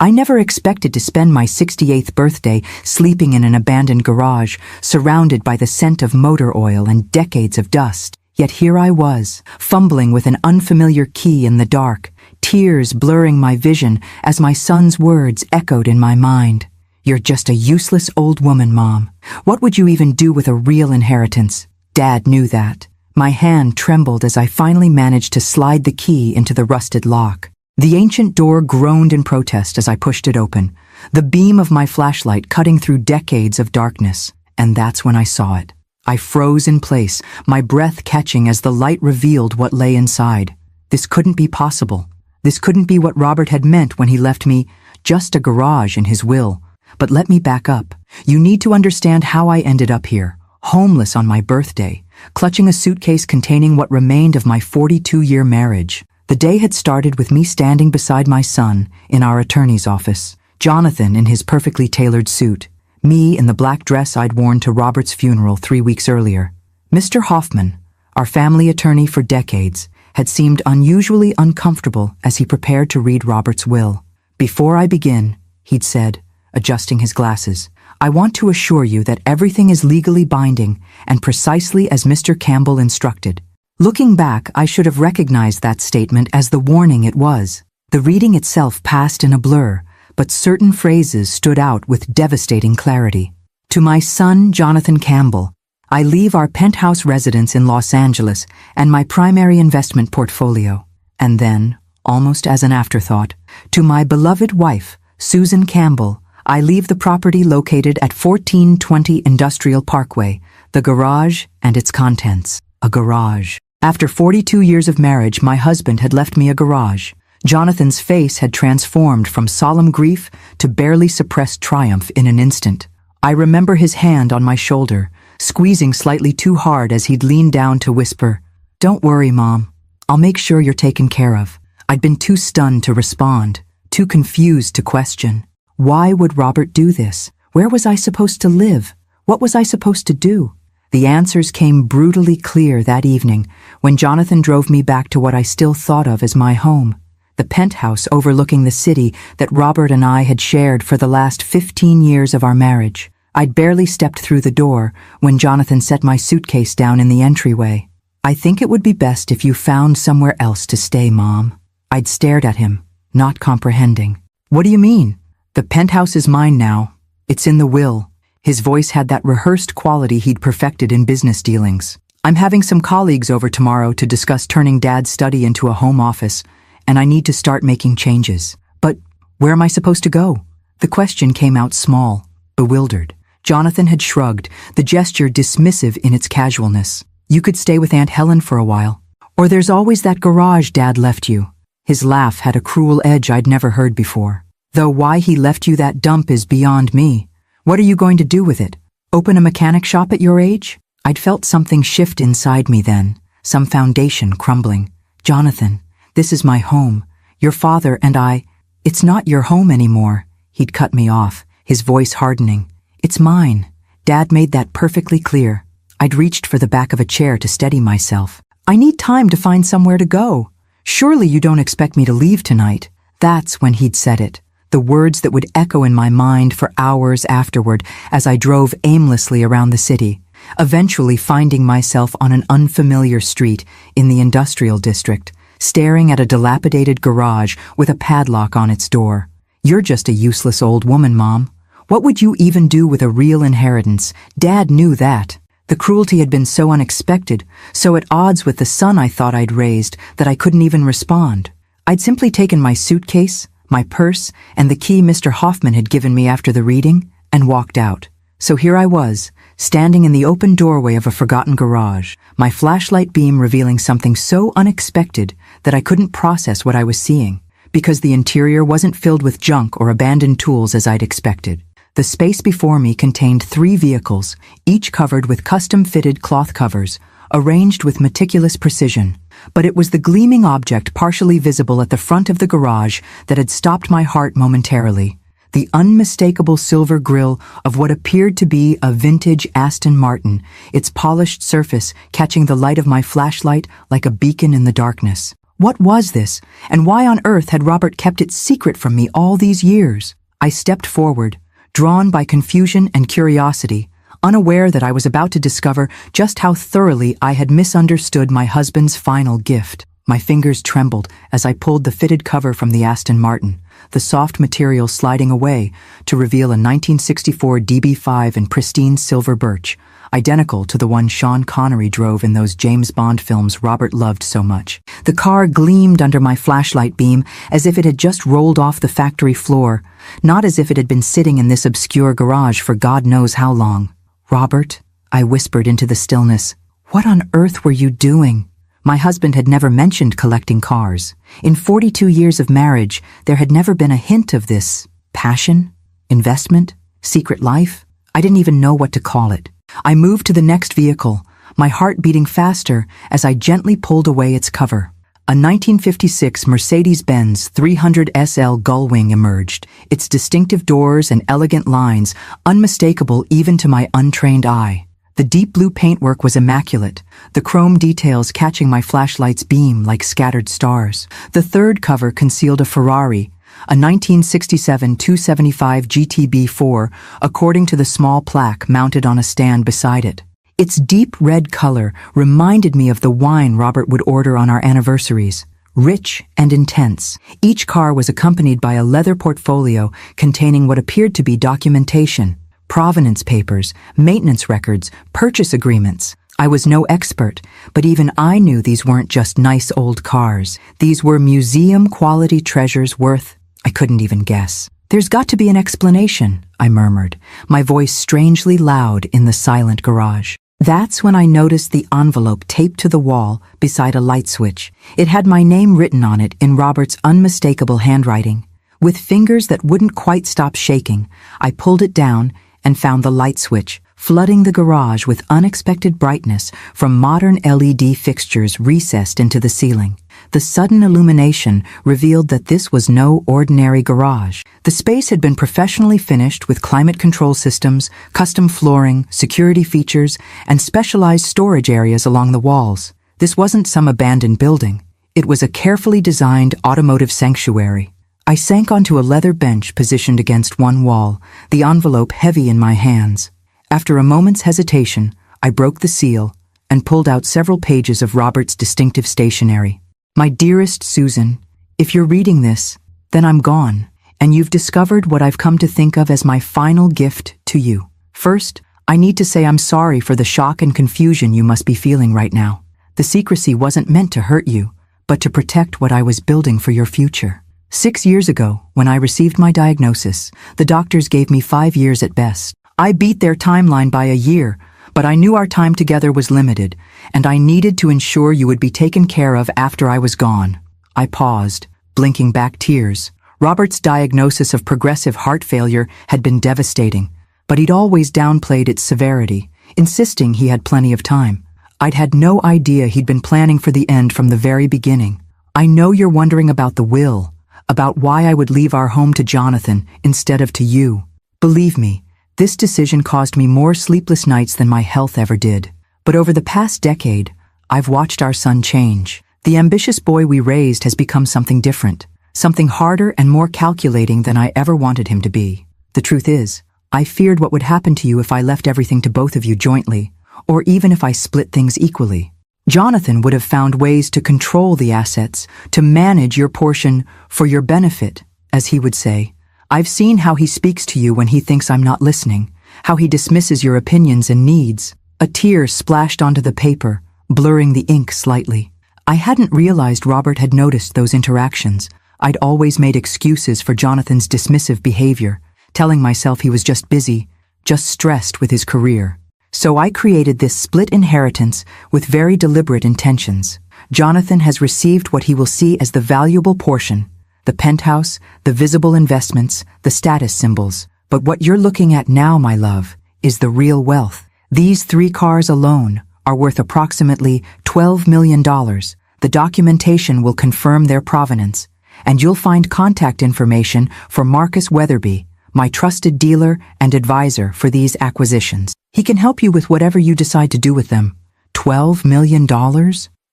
I never expected to spend my 68th birthday sleeping in an abandoned garage, surrounded by the scent of motor oil and decades of dust. Yet here I was, fumbling with an unfamiliar key in the dark, tears blurring my vision as my son's words echoed in my mind. "You're just a useless old woman, Mom. What would you even do with a real inheritance?" Dad knew that. My hand trembled as I finally managed to slide the key into the rusted lock. The ancient door groaned in protest as I pushed it open, the beam of my flashlight cutting through decades of darkness. And that's when I saw it. I froze in place, my breath catching as the light revealed what lay inside. This couldn't be possible. This couldn't be what Robert had meant when he left me just a garage in his will. But let me back up. You need to understand how I ended up here, homeless on my birthday, clutching a suitcase containing what remained of my 42-year marriage. The day had started with me standing beside my son in our attorney's office, Jonathan in his perfectly tailored suit, me in the black dress I'd worn to Robert's funeral 3 weeks earlier. Mr. Hoffman, our family attorney for decades, had seemed unusually uncomfortable as he prepared to read Robert's will. "Before I begin," he'd said, adjusting his glasses, "I want to assure you that everything is legally binding and precisely as Mr. Campbell instructed." Looking back, I should have recognized that statement as the warning it was. The reading itself passed in a blur, but certain phrases stood out with devastating clarity. "To my son, Jonathan Campbell, I leave our penthouse residence in Los Angeles and my primary investment portfolio." And then, almost as an afterthought, "To my beloved wife, Susan Campbell, I leave the property located at 1420 Industrial Parkway, the garage and its contents." A garage. After 42 years of marriage, my husband had left me a garage. Jonathan's face had transformed from solemn grief to barely suppressed triumph in an instant. I remember his hand on my shoulder, squeezing slightly too hard as he'd leaned down to whisper, "Don't worry, Mom. I'll make sure you're taken care of." I'd been too stunned to respond, too confused to question. Why would Robert do this? Where was I supposed to live? What was I supposed to do? The answers came brutally clear that evening when Jonathan drove me back to what I still thought of as my home, the penthouse overlooking the city that Robert and I had shared for the last 15 years of our marriage. I'd barely stepped through the door when Jonathan set my suitcase down in the entryway. "I think it would be best if you found somewhere else to stay, Mom." I'd stared at him, not comprehending. "What do you mean? The penthouse is mine now. It's in the will." His voice had that rehearsed quality he'd perfected in business dealings. "I'm having some colleagues over tomorrow to discuss turning Dad's study into a home office, and I need to start making changes. But where am I supposed to go?" The question came out small, bewildered. Jonathan had shrugged, the gesture dismissive in its casualness. "You could stay with Aunt Helen for a while. Or there's always that garage Dad left you." His laugh had a cruel edge I'd never heard before. "Though why he left you that dump is beyond me. What are you going to do with it? Open a mechanic shop at your age?" I'd felt something shift inside me then, some foundation crumbling. "Jonathan, this is my home. Your father and I—" "It's not your home anymore," he'd cut me off, his voice hardening. "It's mine." Dad made that perfectly clear. I'd reached for the back of a chair to steady myself. "I need time to find somewhere to go. Surely you don't expect me to leave tonight." That's when he'd said it, the words that would echo in my mind for hours afterward as I drove aimlessly around the city, eventually finding myself on an unfamiliar street in the industrial district, staring at a dilapidated garage with a padlock on its door. "You're just a useless old woman, Mom. What would you even do with a real inheritance?" Dad knew that. The cruelty had been so unexpected, so at odds with the son I thought I'd raised, that I couldn't even respond. I'd simply taken my suitcase, my purse, and the key Mr. Hoffman had given me after the reading, and walked out. So here I was, standing in the open doorway of a forgotten garage, my flashlight beam revealing something so unexpected that I couldn't process what I was seeing, because the interior wasn't filled with junk or abandoned tools as I'd expected. The space before me contained 3 vehicles, each covered with custom-fitted cloth covers, arranged with meticulous precision. But it was the gleaming object partially visible at the front of the garage that had stopped my heart momentarily. The unmistakable silver grille of what appeared to be a vintage Aston Martin, its polished surface catching the light of my flashlight like a beacon in the darkness. What was this, and why on earth had Robert kept it secret from me all these years? I stepped forward, drawn by confusion and curiosity, unaware that I was about to discover just how thoroughly I had misunderstood my husband's final gift. My fingers trembled as I pulled the fitted cover from the Aston Martin, the soft material sliding away to reveal a 1964 DB5 in pristine silver birch, identical to the one Sean Connery drove in those James Bond films Robert loved so much. The car gleamed under my flashlight beam as if it had just rolled off the factory floor, not as if it had been sitting in this obscure garage for God knows how long. "Robert," I whispered into the stillness, "what on earth were you doing?" My husband had never mentioned collecting cars. In 42 years of marriage, there had never been a hint of this passion, investment, secret life. I didn't even know what to call it. I moved to the next vehicle, my heart beating faster as I gently pulled away its cover. A 1956 Mercedes-Benz 300 SL Gullwing emerged, its distinctive doors and elegant lines unmistakable even to my untrained eye. The deep blue paintwork was immaculate, the chrome details catching my flashlight's beam like scattered stars. The third cover concealed a Ferrari, a 1967 275 GTB4, according to the small plaque mounted on a stand beside it. Its deep red color reminded me of the wine Robert would order on our anniversaries, rich and intense. Each car was accompanied by a leather portfolio containing what appeared to be documentation, provenance papers, maintenance records, purchase agreements. I was no expert, but even I knew these weren't just nice old cars. These were museum-quality treasures worth, I couldn't even guess. "There's got to be an explanation," I murmured, my voice strangely loud in the silent garage. That's when I noticed the envelope taped to the wall beside a light switch. It had my name written on it in Robert's unmistakable handwriting. With fingers that wouldn't quite stop shaking, I pulled it down and found the light switch, flooding the garage with unexpected brightness from modern LED fixtures recessed into the ceiling. The sudden illumination revealed that this was no ordinary garage. The space had been professionally finished with climate control systems, custom flooring, security features, and specialized storage areas along the walls. This wasn't some abandoned building. It was a carefully designed automotive sanctuary. I sank onto a leather bench positioned against one wall, the envelope heavy in my hands. After a moment's hesitation, I broke the seal and pulled out several pages of Robert's distinctive stationery. "My dearest Susan, if you're reading this, then I'm gone, and you've discovered what I've come to think of as my final gift to you. First, I need to say I'm sorry for the shock and confusion you must be feeling right now. The secrecy wasn't meant to hurt you, but to protect what I was building for your future. 6 years ago, when I received my diagnosis, the doctors gave me 5 years at best. I beat their timeline by a year, but I knew our time together was limited, and I needed to ensure you would be taken care of after I was gone." I paused, blinking back tears. Robert's diagnosis of progressive heart failure had been devastating, but he'd always downplayed its severity, insisting he had plenty of time. I'd had no idea he'd been planning for the end from the very beginning. "I know you're wondering about the will, about why I would leave our home to Jonathan instead of to you. Believe me, this decision caused me more sleepless nights than my health ever did. But over the past decade, I've watched our son change. The ambitious boy we raised has become something different, something harder and more calculating than I ever wanted him to be. The truth is, I feared what would happen to you if I left everything to both of you jointly, or even if I split things equally. Jonathan would have found ways to control the assets, to manage your portion for your benefit, as he would say. I've seen how he speaks to you when he thinks I'm not listening, how he dismisses your opinions and needs." A tear splashed onto the paper, blurring the ink slightly. I hadn't realized Robert had noticed those interactions. I'd always made excuses for Jonathan's dismissive behavior, telling myself he was just busy, just stressed with his career. So I created this split inheritance with very deliberate intentions. Jonathan has received what he will see as the valuable portion, the penthouse, the visible investments, the status symbols. But what you're looking at now, my love, is the real wealth. These 3 cars alone are worth approximately $12 million. The documentation will confirm their provenance, and you'll find contact information for Marcus Weatherby, my trusted dealer and advisor for these acquisitions. He can help you with whatever you decide to do with them. $12 million?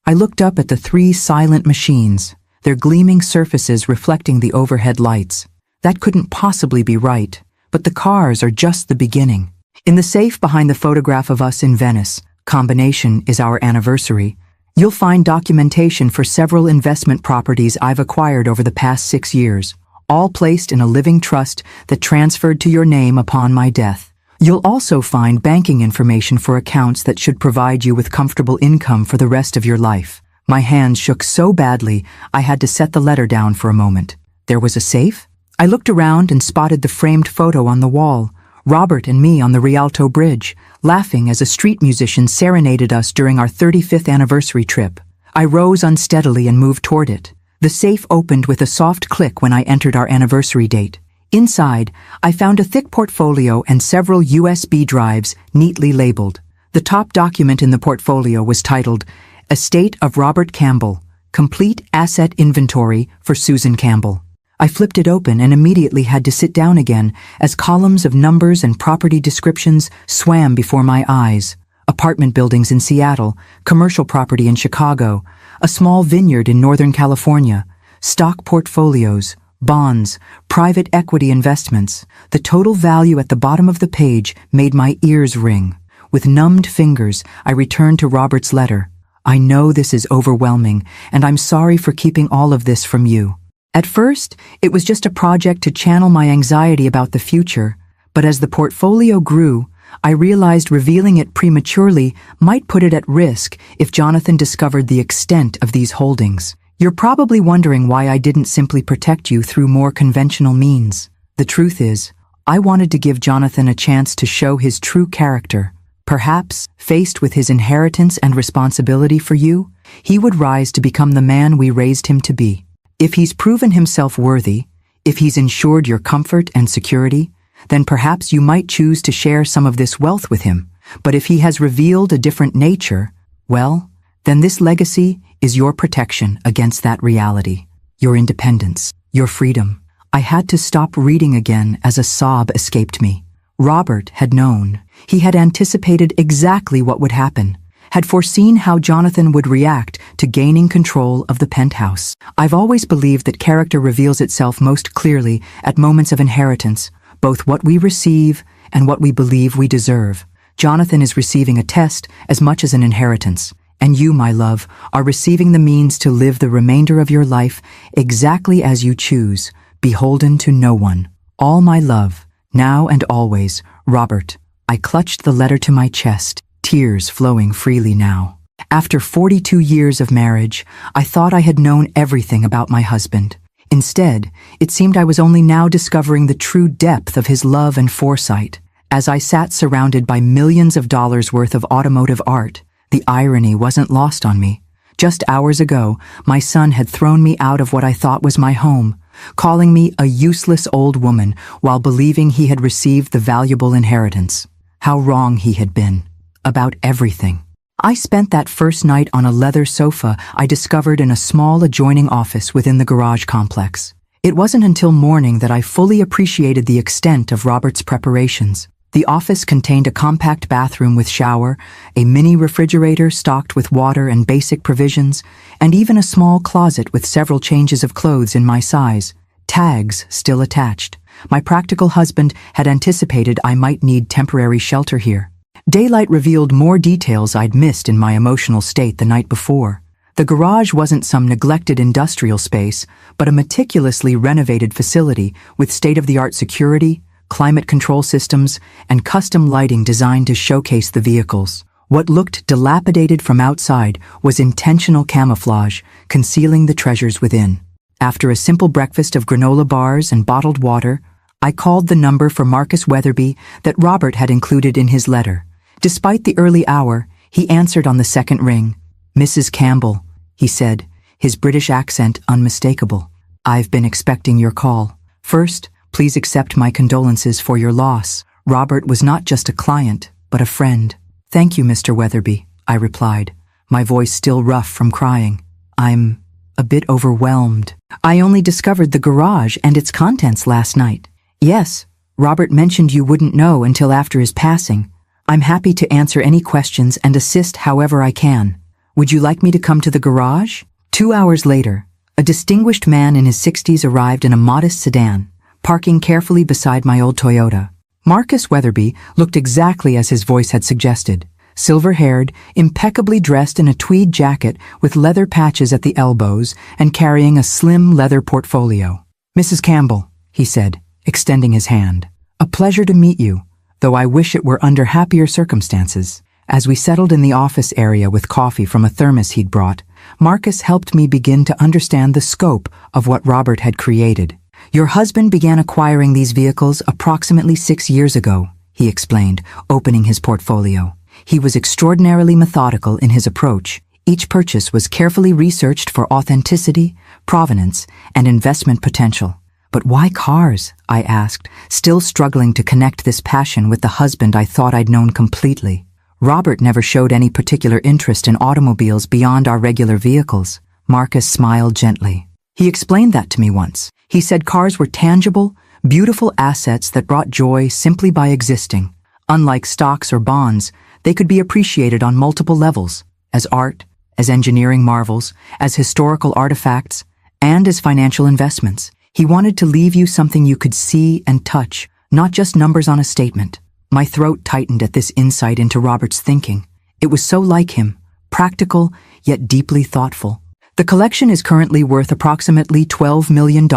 I looked up at the three silent machines, their gleaming surfaces reflecting the overhead lights. That couldn't possibly be right, but the cars are just the beginning. In the safe behind the photograph of us in Venice, combination is our anniversary, you'll find documentation for several investment properties I've acquired over the past 6 years, all placed in a living trust that transferred to your name upon my death. You'll also find banking information for accounts that should provide you with comfortable income for the rest of your life. My hands shook so badly, I had to set the letter down for a moment. There was a safe? I looked around and spotted the framed photo on the wall, Robert and me on the Rialto Bridge, laughing as a street musician serenaded us during our 35th anniversary trip. I rose unsteadily and moved toward it. The safe opened with a soft click when I entered our anniversary date. Inside, I found a thick portfolio and several USB drives neatly labeled. The top document in the portfolio was titled, Estate of Robert Campbell, Complete Asset Inventory for Susan Campbell. I flipped it open and immediately had to sit down again as columns of numbers and property descriptions swam before my eyes. Apartment buildings in Seattle, commercial property in Chicago, a small vineyard in Northern California, stock portfolios, bonds, private equity investments. The total value at the bottom of the page made my ears ring. With numbed fingers, I returned to Robert's letter. I know this is overwhelming, and I'm sorry for keeping all of this from you. At first, it was just a project to channel my anxiety about the future, but as the portfolio grew, I realized revealing it prematurely might put it at risk if Jonathan discovered the extent of these holdings. You're probably wondering why I didn't simply protect you through more conventional means. The truth is, I wanted to give Jonathan a chance to show his true character. Perhaps, faced with his inheritance and responsibility for you, he would rise to become the man we raised him to be. If he's proven himself worthy, if he's ensured your comfort and security, then perhaps you might choose to share some of this wealth with him. But if he has revealed a different nature, well, then this legacy is your protection against that reality, your independence, your freedom. I had to stop reading again as a sob escaped me. Robert had known. He had anticipated exactly what would happen, had foreseen how Jonathan would react to gaining control of the penthouse. I've always believed that character reveals itself most clearly at moments of inheritance, both what we receive and what we believe we deserve. Jonathan is receiving a test as much as an inheritance. And you, my love, are receiving the means to live the remainder of your life exactly as you choose, beholden to no one. All my love, now and always, Robert. I clutched the letter to my chest, tears flowing freely now. After 42 years of marriage, I thought I had known everything about my husband. Instead, it seemed I was only now discovering the true depth of his love and foresight. As I sat surrounded by millions of dollars worth of automotive art, the irony wasn't lost on me. Just hours ago, my son had thrown me out of what I thought was my home, calling me a useless old woman while believing he had received the valuable inheritance. How wrong he had been. About everything. I spent that first night on a leather sofa I discovered in a small adjoining office within the garage complex. It wasn't until morning that I fully appreciated the extent of Robert's preparations. The office contained a compact bathroom with shower, a mini refrigerator stocked with water and basic provisions, and even a small closet with several changes of clothes in my size, tags still attached. My practical husband had anticipated I might need temporary shelter here. Daylight revealed more details I'd missed in my emotional state the night before. The garage wasn't some neglected industrial space, but a meticulously renovated facility with state-of-the-art security, climate control systems, and custom lighting designed to showcase the vehicles. What looked dilapidated from outside was intentional camouflage, concealing the treasures within. After a simple breakfast of granola bars and bottled water, I called the number for Marcus Weatherby that Robert had included in his letter. Despite the early hour, he answered on the second ring. "Mrs. Campbell," he said, his British accent unmistakable. "I've been expecting your call. First, please accept my condolences for your loss. Robert was not just a client, but a friend." "Thank you, Mr. Weatherby," I replied, my voice still rough from crying. "I'm a bit overwhelmed. I only discovered the garage and its contents last night." "Yes, Robert mentioned you wouldn't know until after his passing. I'm happy to answer any questions and assist however I can." Would you like me to come to the garage? 2 hours later, a distinguished man in his 60s arrived in a modest sedan, parking carefully beside my old Toyota. Marcus Weatherby looked exactly as his voice had suggested. Silver-haired, impeccably dressed in a tweed jacket with leather patches at the elbows and carrying a slim leather portfolio. "Mrs. Campbell," he said, extending his hand. "A pleasure to meet you, though I wish it were under happier circumstances." As we settled in the office area with coffee from a thermos he'd brought, Marcus helped me begin to understand the scope of what Robert had created. "Your husband began acquiring these vehicles approximately 6 years ago," he explained, opening his portfolio. He was extraordinarily methodical in his approach. Each purchase was carefully researched for authenticity, provenance, and investment potential. "But why cars?" I asked, still struggling to connect this passion with the husband I thought I'd known completely. "Robert never showed any particular interest in automobiles beyond our regular vehicles." Marcus smiled gently. "He explained that to me once. He said cars were tangible, beautiful assets that brought joy simply by existing. Unlike stocks or bonds, they could be appreciated on multiple levels, as art, as engineering marvels, as historical artifacts, and as financial investments. He wanted to leave you something you could see and touch, not just numbers on a statement." My throat tightened at this insight into Robert's thinking. It was so like him, practical yet deeply thoughtful. "The collection is currently worth approximately $12 million,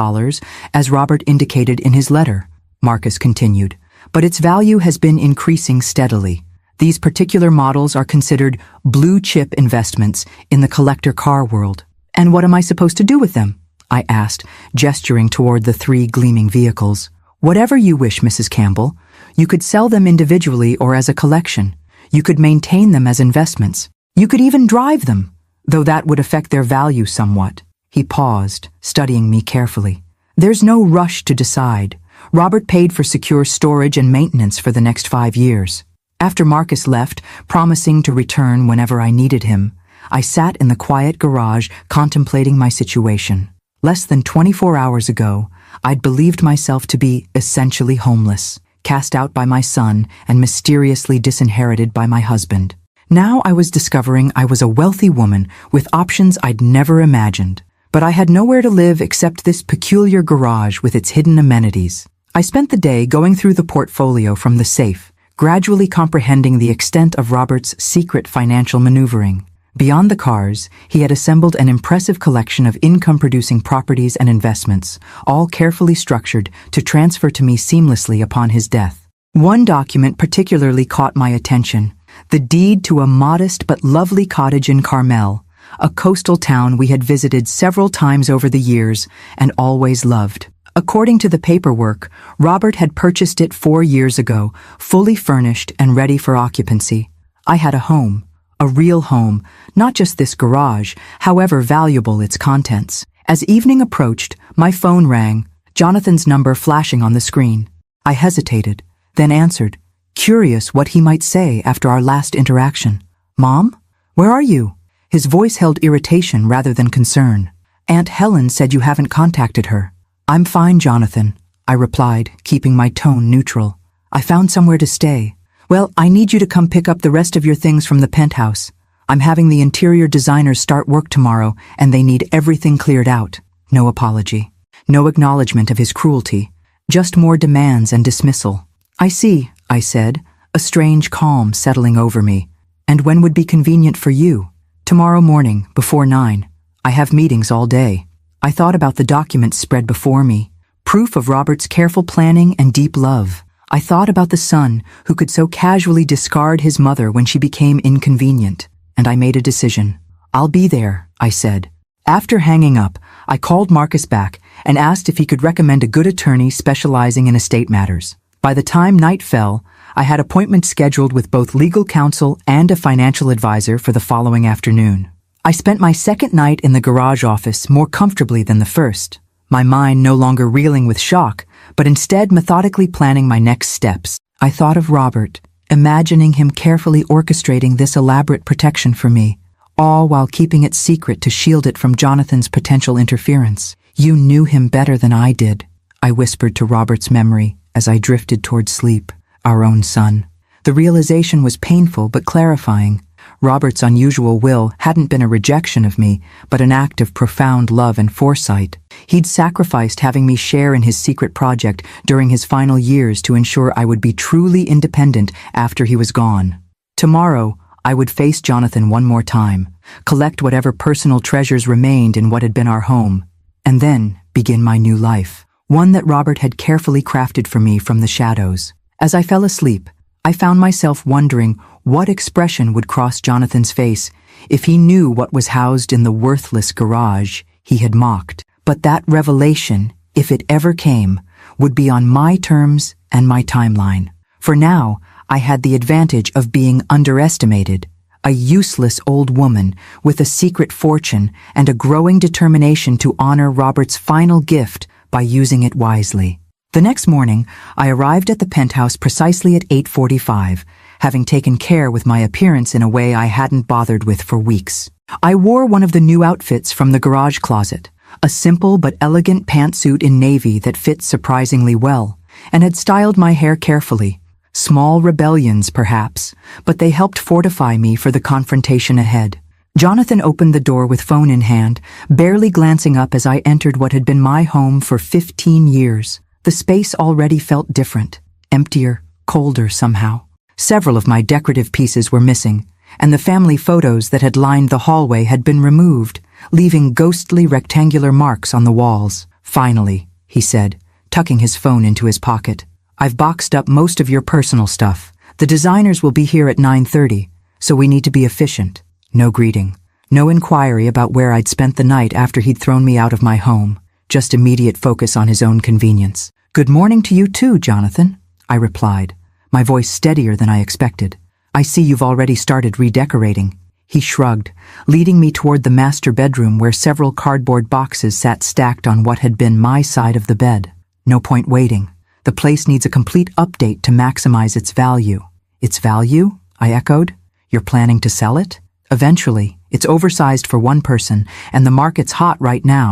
as Robert indicated in his letter," Marcus continued, "but its value has been increasing steadily. These particular models are considered blue-chip investments in the collector car world." "And what am I supposed to do with them?" I asked, gesturing toward the 3 gleaming vehicles. "Whatever you wish, Mrs. Campbell. You could sell them individually or as a collection. You could maintain them as investments. You could even drive them, though that would affect their value somewhat." He paused, studying me carefully. "There's no rush to decide. Robert paid for secure storage and maintenance for the next 5 years." After Marcus left, promising to return whenever I needed him, I sat in the quiet garage contemplating my situation. Less than 24 hours ago, I'd believed myself to be essentially homeless, cast out by my son and mysteriously disinherited by my husband. Now I was discovering I was a wealthy woman with options I'd never imagined, but I had nowhere to live except this peculiar garage with its hidden amenities. I spent the day going through the portfolio from the safe, gradually comprehending the extent of Robert's secret financial maneuvering. Beyond the cars, he had assembled an impressive collection of income-producing properties and investments, all carefully structured to transfer to me seamlessly upon his death. One document particularly caught my attention: the deed to a modest but lovely cottage in Carmel, a coastal town we had visited several times over the years and always loved. According to the paperwork, Robert had purchased it 4 years ago, fully furnished and ready for occupancy. I had a home. A real home, not just this garage, however valuable its contents. As evening approached, my phone rang, Jonathan's number flashing on the screen. I hesitated, then answered, curious what he might say after our last interaction. "Mom? Where are you?" His voice held irritation rather than concern. "Aunt Helen said you haven't contacted her." "I'm fine, Jonathan," I replied, keeping my tone neutral. "I found somewhere to stay." "Well, I need you to come pick up the rest of your things from the penthouse. I'm having the interior designers start work tomorrow, and they need everything cleared out." No apology. No acknowledgement of his cruelty. Just more demands and dismissal. "I see," I said, a strange calm settling over me. "And when would be convenient for you?" "Tomorrow morning, before 9. I have meetings all day." I thought about the documents spread before me, proof of Robert's careful planning and deep love. I thought about the son who could so casually discard his mother when she became inconvenient, and I made a decision. "I'll be there," I said. After hanging up, I called Marcus back and asked if he could recommend a good attorney specializing in estate matters. By the time night fell, I had appointments scheduled with both legal counsel and a financial advisor for the following afternoon. I spent my second night in the garage office more comfortably than the first, my mind no longer reeling with shock, but instead methodically planning my next steps. I thought of Robert, imagining him carefully orchestrating this elaborate protection for me, all while keeping it secret to shield it from Jonathan's potential interference. "You knew him better than I did," I whispered to Robert's memory as I drifted toward sleep, our own son. The realization was painful but clarifying. Robert's unusual will hadn't been a rejection of me, but an act of profound love and foresight. He'd sacrificed having me share in his secret project during his final years to ensure I would be truly independent after he was gone. Tomorrow, I would face Jonathan one more time, collect whatever personal treasures remained in what had been our home, and then begin my new life, one that Robert had carefully crafted for me from the shadows. As I fell asleep, I found myself wondering what expression would cross Jonathan's face if he knew what was housed in the worthless garage he had mocked. But that revelation, if it ever came, would be on my terms and my timeline. For now, I had the advantage of being underestimated, a useless old woman with a secret fortune and a growing determination to honor Robert's final gift by using it wisely. The next morning, I arrived at the penthouse precisely at 8:45, having taken care with my appearance in a way I hadn't bothered with for weeks. I wore one of the new outfits from the garage closet, a simple but elegant pantsuit in navy that fit surprisingly well, and had styled my hair carefully. Small rebellions, perhaps, but they helped fortify me for the confrontation ahead. Jonathan opened the door with phone in hand, barely glancing up as I entered what had been my home for 15 years. The space already felt different, emptier, colder somehow. Several of my decorative pieces were missing, and the family photos that had lined the hallway had been removed, leaving ghostly rectangular marks on the walls. "Finally," he said, tucking his phone into his pocket. "I've boxed up most of your personal stuff. The designers will be here at 9:30, so we need to be efficient." No greeting, no inquiry about where I'd spent the night after he'd thrown me out of my home, just immediate focus on his own convenience. "Good morning to you too, Jonathan," I replied, my voice steadier than I expected. "I see you've already started redecorating." He shrugged, leading me toward the master bedroom where several cardboard boxes sat stacked on what had been my side of the bed. "No point waiting. The place needs a complete update to maximize its value." "Its value?" I echoed. "You're planning to sell it?" "Eventually. It's oversized for one person, and the market's hot right now.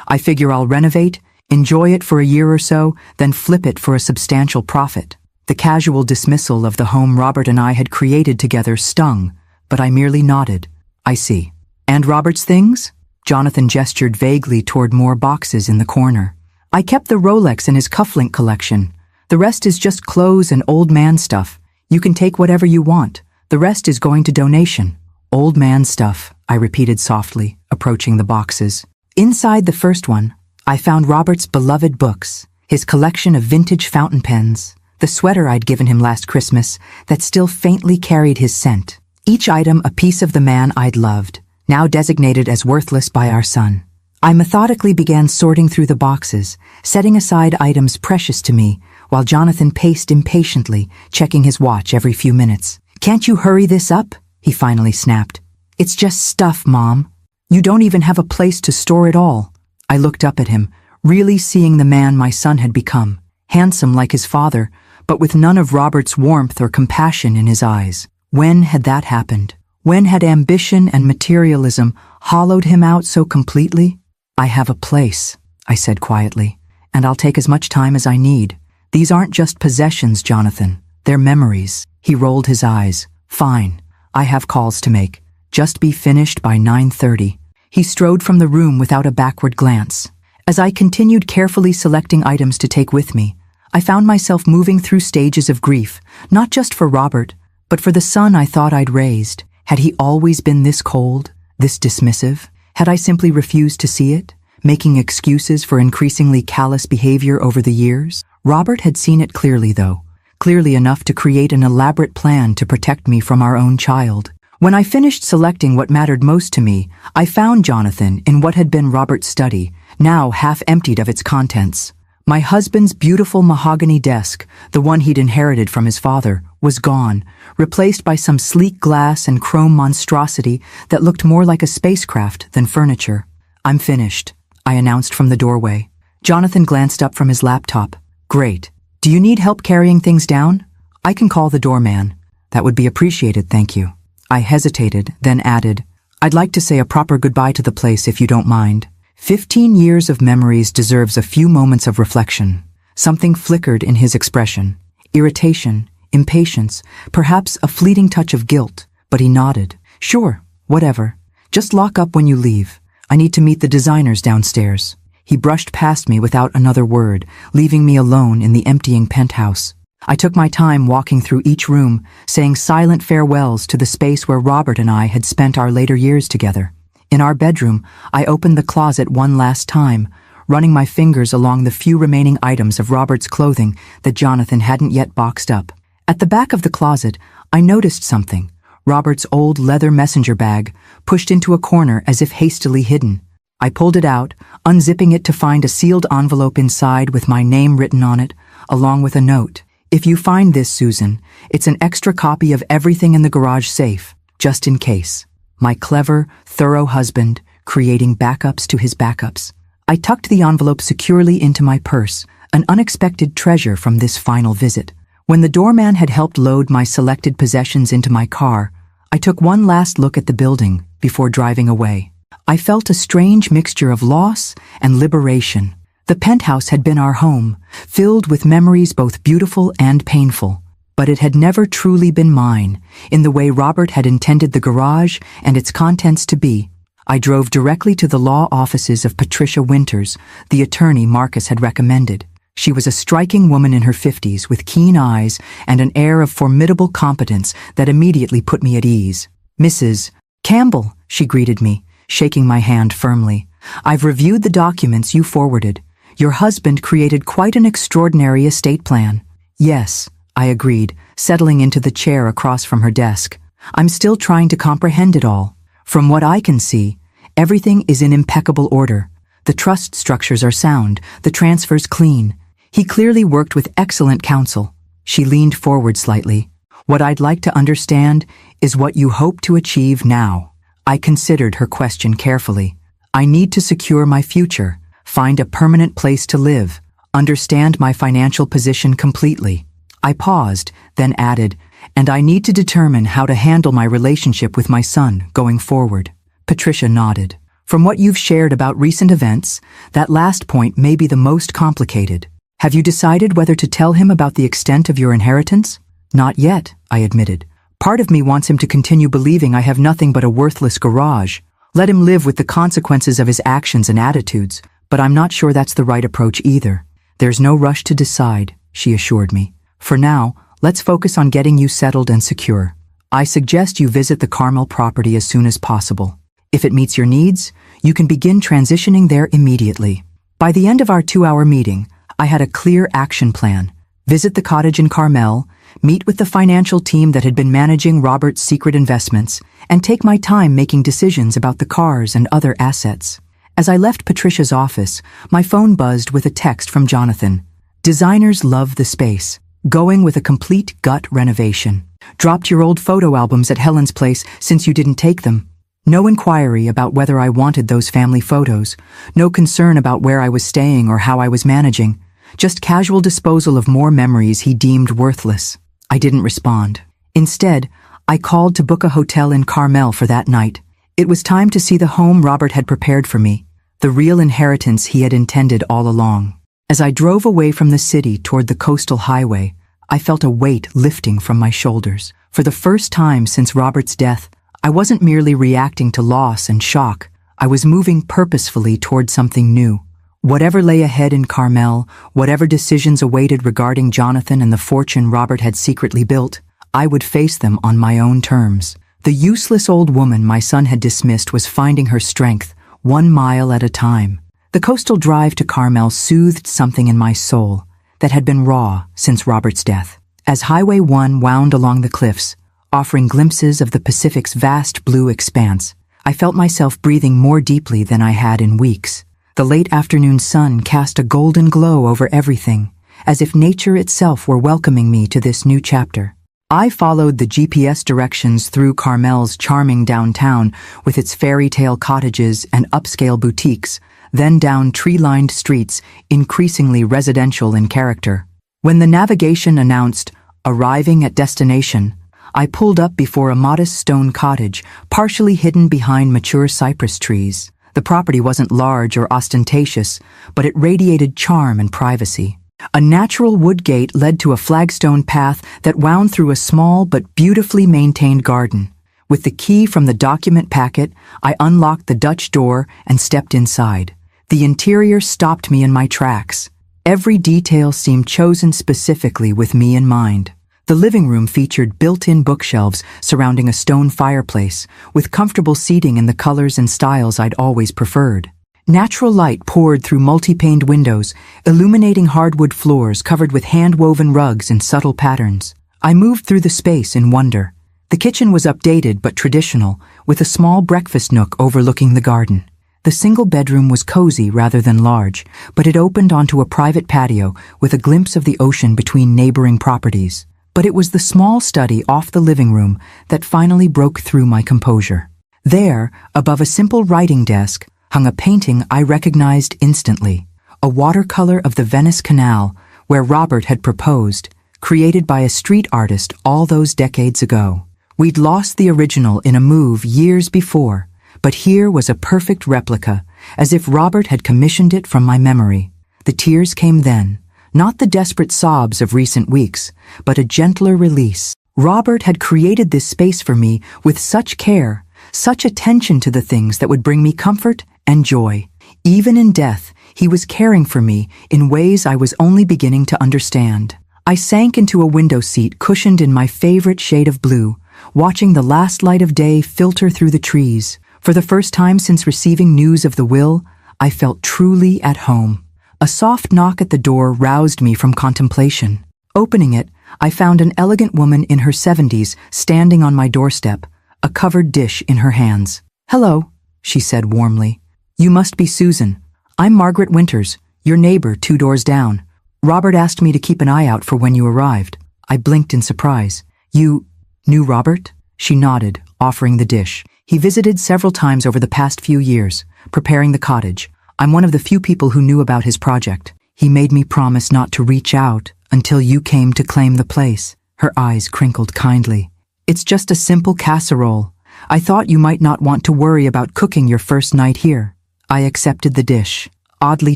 I figure I'll renovate, enjoy it for a year or so, then flip it for a substantial profit." The casual dismissal of the home Robert and I had created together stung, but I merely nodded. "I see. And Robert's things?" Jonathan gestured vaguely toward more boxes in the corner. "I kept the Rolex in his cufflink collection. The rest is just clothes and old man stuff. You can take whatever you want. The rest is going to donation." "Old man stuff," I repeated softly, approaching the boxes. Inside the first one, I found Robert's beloved books, his collection of vintage fountain pens, the sweater I'd given him last Christmas that still faintly carried his scent. Each item a piece of the man I'd loved, now designated as worthless by our son. I methodically began sorting through the boxes, setting aside items precious to me, while Jonathan paced impatiently, checking his watch every few minutes. "Can't you hurry this up?" he finally snapped. "It's just stuff, Mom. You don't even have a place to store it all." I looked up at him, really seeing the man my son had become, handsome like his father, but with none of Robert's warmth or compassion in his eyes. When had that happened? When had ambition and materialism hollowed him out so completely? "I have a place," I said quietly, "and I'll take as much time as I need. These aren't just possessions, Jonathan. They're memories." He rolled his eyes. "Fine. I have calls to make. Just be finished by 9:30. He strode from the room without a backward glance. As I continued carefully selecting items to take with me, I found myself moving through stages of grief, not just for Robert, but for the son I thought I'd raised. Had he always been this cold, this dismissive? Had I simply refused to see it, making excuses for increasingly callous behavior over the years? Robert had seen it clearly, though, clearly enough to create an elaborate plan to protect me from our own child. When I finished selecting what mattered most to me, I found Jonathan in what had been Robert's study, now half emptied of its contents. My husband's beautiful mahogany desk, the one he'd inherited from his father, was gone, replaced by some sleek glass and chrome monstrosity that looked more like a spacecraft than furniture. "I'm finished," I announced from the doorway. Jonathan glanced up from his laptop. "Great. Do you need help carrying things down? I can call the doorman." "That would be appreciated, thank you." I hesitated, then added, "I'd like to say a proper goodbye to the place if you don't mind. 15 years of memories deserves a few moments of reflection." Something flickered in his expression. Irritation, impatience, perhaps a fleeting touch of guilt, but he nodded, Sure, whatever. Just lock up when you leave. I need to meet the designers downstairs. He brushed past me without another word, leaving me alone in the emptying penthouse. I took my time walking through each room, saying silent farewells to the space where Robert and I had spent our later years together. In our bedroom, I opened the closet one last time, running my fingers along the few remaining items of Robert's clothing that Jonathan hadn't yet boxed up. At the back of the closet, I noticed something. Robert's old leather messenger bag, pushed into a corner as if hastily hidden. I pulled it out, unzipping it to find a sealed envelope inside with my name written on it, along with a note. If you find this, Susan, it's an extra copy of everything in the garage safe, just in case. My clever, thorough husband, creating backups to his backups. I tucked the envelope securely into my purse, an unexpected treasure from this final visit. When the doorman had helped load my selected possessions into my car, I took one last look at the building before driving away. I felt a strange mixture of loss and liberation. The penthouse had been our home, filled with memories both beautiful and painful, but it had never truly been mine, in the way Robert had intended the garage and its contents to be. I drove directly to the law offices of Patricia Winters, the attorney Marcus had recommended. She was a striking woman in her 50s with keen eyes and an air of formidable competence that immediately put me at ease. Mrs. Campbell, she greeted me, shaking my hand firmly. I've reviewed the documents you forwarded. Your husband created quite an extraordinary estate plan. Yes, I agreed, settling into the chair across from her desk. I'm still trying to comprehend it all. From what I can see, everything is in impeccable order. The trust structures are sound, the transfers clean. He clearly worked with excellent counsel. She leaned forward slightly. What I'd like to understand is what you hope to achieve now. I considered her question carefully. I need to secure my future, find a permanent place to live, understand my financial position completely. I paused, then added, and I need to determine how to handle my relationship with my son going forward. Patricia nodded. From what you've shared about recent events, that last point may be the most complicated. Have you decided whether to tell him about the extent of your inheritance? Not yet, I admitted. Part of me wants him to continue believing I have nothing but a worthless garage. Let him live with the consequences of his actions and attitudes, but I'm not sure that's the right approach either. There's no rush to decide, she assured me. For now, let's focus on getting you settled and secure. I suggest you visit the Carmel property as soon as possible. If it meets your needs, you can begin transitioning there immediately. By the end of our 2-hour meeting, I had a clear action plan. Visit the cottage in Carmel, meet with the financial team that had been managing Robert's secret investments, and take my time making decisions about the cars and other assets. As I left Patricia's office, my phone buzzed with a text from Jonathan. Designers love the space. Going with a complete gut renovation. Dropped your old photo albums at Helen's place since you didn't take them. No inquiry about whether I wanted those family photos. No concern about where I was staying or how I was managing. Just casual disposal of more memories he deemed worthless. I didn't respond. Instead, I called to book a hotel in Carmel for that night. It was time to see the home Robert had prepared for me, the real inheritance he had intended all along. As I drove away from the city toward the coastal highway, I felt a weight lifting from my shoulders. For the first time since Robert's death, I wasn't merely reacting to loss and shock. I was moving purposefully toward something new. Whatever lay ahead in Carmel, whatever decisions awaited regarding Jonathan and the fortune Robert had secretly built, I would face them on my own terms. The useless old woman my son had dismissed was finding her strength, 1 mile at a time. The coastal drive to Carmel soothed something in my soul that had been raw since Robert's death. As Highway 1 wound along the cliffs, offering glimpses of the Pacific's vast blue expanse, I felt myself breathing more deeply than I had in weeks. The late afternoon sun cast a golden glow over everything, as if nature itself were welcoming me to this new chapter. I followed the GPS directions through Carmel's charming downtown with its fairy tale cottages and upscale boutiques, then down tree-lined streets, increasingly residential in character. When the navigation announced, "Arriving at destination," I pulled up before a modest stone cottage, partially hidden behind mature cypress trees. The property wasn't large or ostentatious, but it radiated charm and privacy. A natural wood gate led to a flagstone path that wound through a small but beautifully maintained garden. With the key from the document packet, I unlocked the Dutch door and stepped inside. The interior stopped me in my tracks. Every detail seemed chosen specifically with me in mind. The living room featured built-in bookshelves surrounding a stone fireplace, with comfortable seating in the colors and styles I'd always preferred. Natural light poured through multi-paned windows, illuminating hardwood floors covered with hand-woven rugs in subtle patterns. I moved through the space in wonder. The kitchen was updated but traditional, with a small breakfast nook overlooking the garden. The single bedroom was cozy rather than large, but it opened onto a private patio with a glimpse of the ocean between neighboring properties. But it was the small study off the living room that finally broke through my composure. There, above a simple writing desk, hung a painting I recognized instantly, a watercolor of the Venice Canal, where Robert had proposed, created by a street artist all those decades ago. We'd lost the original in a move years before, but here was a perfect replica, as if Robert had commissioned it from my memory. The tears came then, not the desperate sobs of recent weeks, but a gentler release. Robert had created this space for me with such care, such attention to the things that would bring me comfort and joy. Even in death, he was caring for me in ways I was only beginning to understand. I sank into a window seat cushioned in my favorite shade of blue, watching the last light of day filter through the trees. For the first time since receiving news of the will, I felt truly at home. A soft knock at the door roused me from contemplation. Opening it, I found an elegant woman in her 70s standing on my doorstep, a covered dish in her hands. "Hello," she said warmly. "You must be Susan. I'm Margaret Winters, your neighbor 2 doors down. Robert asked me to keep an eye out for when you arrived." I blinked in surprise. "You knew Robert?" She nodded, offering the dish. "He visited several times over the past few years, preparing the cottage. I'm one of the few people who knew about his project. He made me promise not to reach out until you came to claim the place." Her eyes crinkled kindly. "It's just a simple casserole. I thought you might not want to worry about cooking your first night here." I accepted the dish, oddly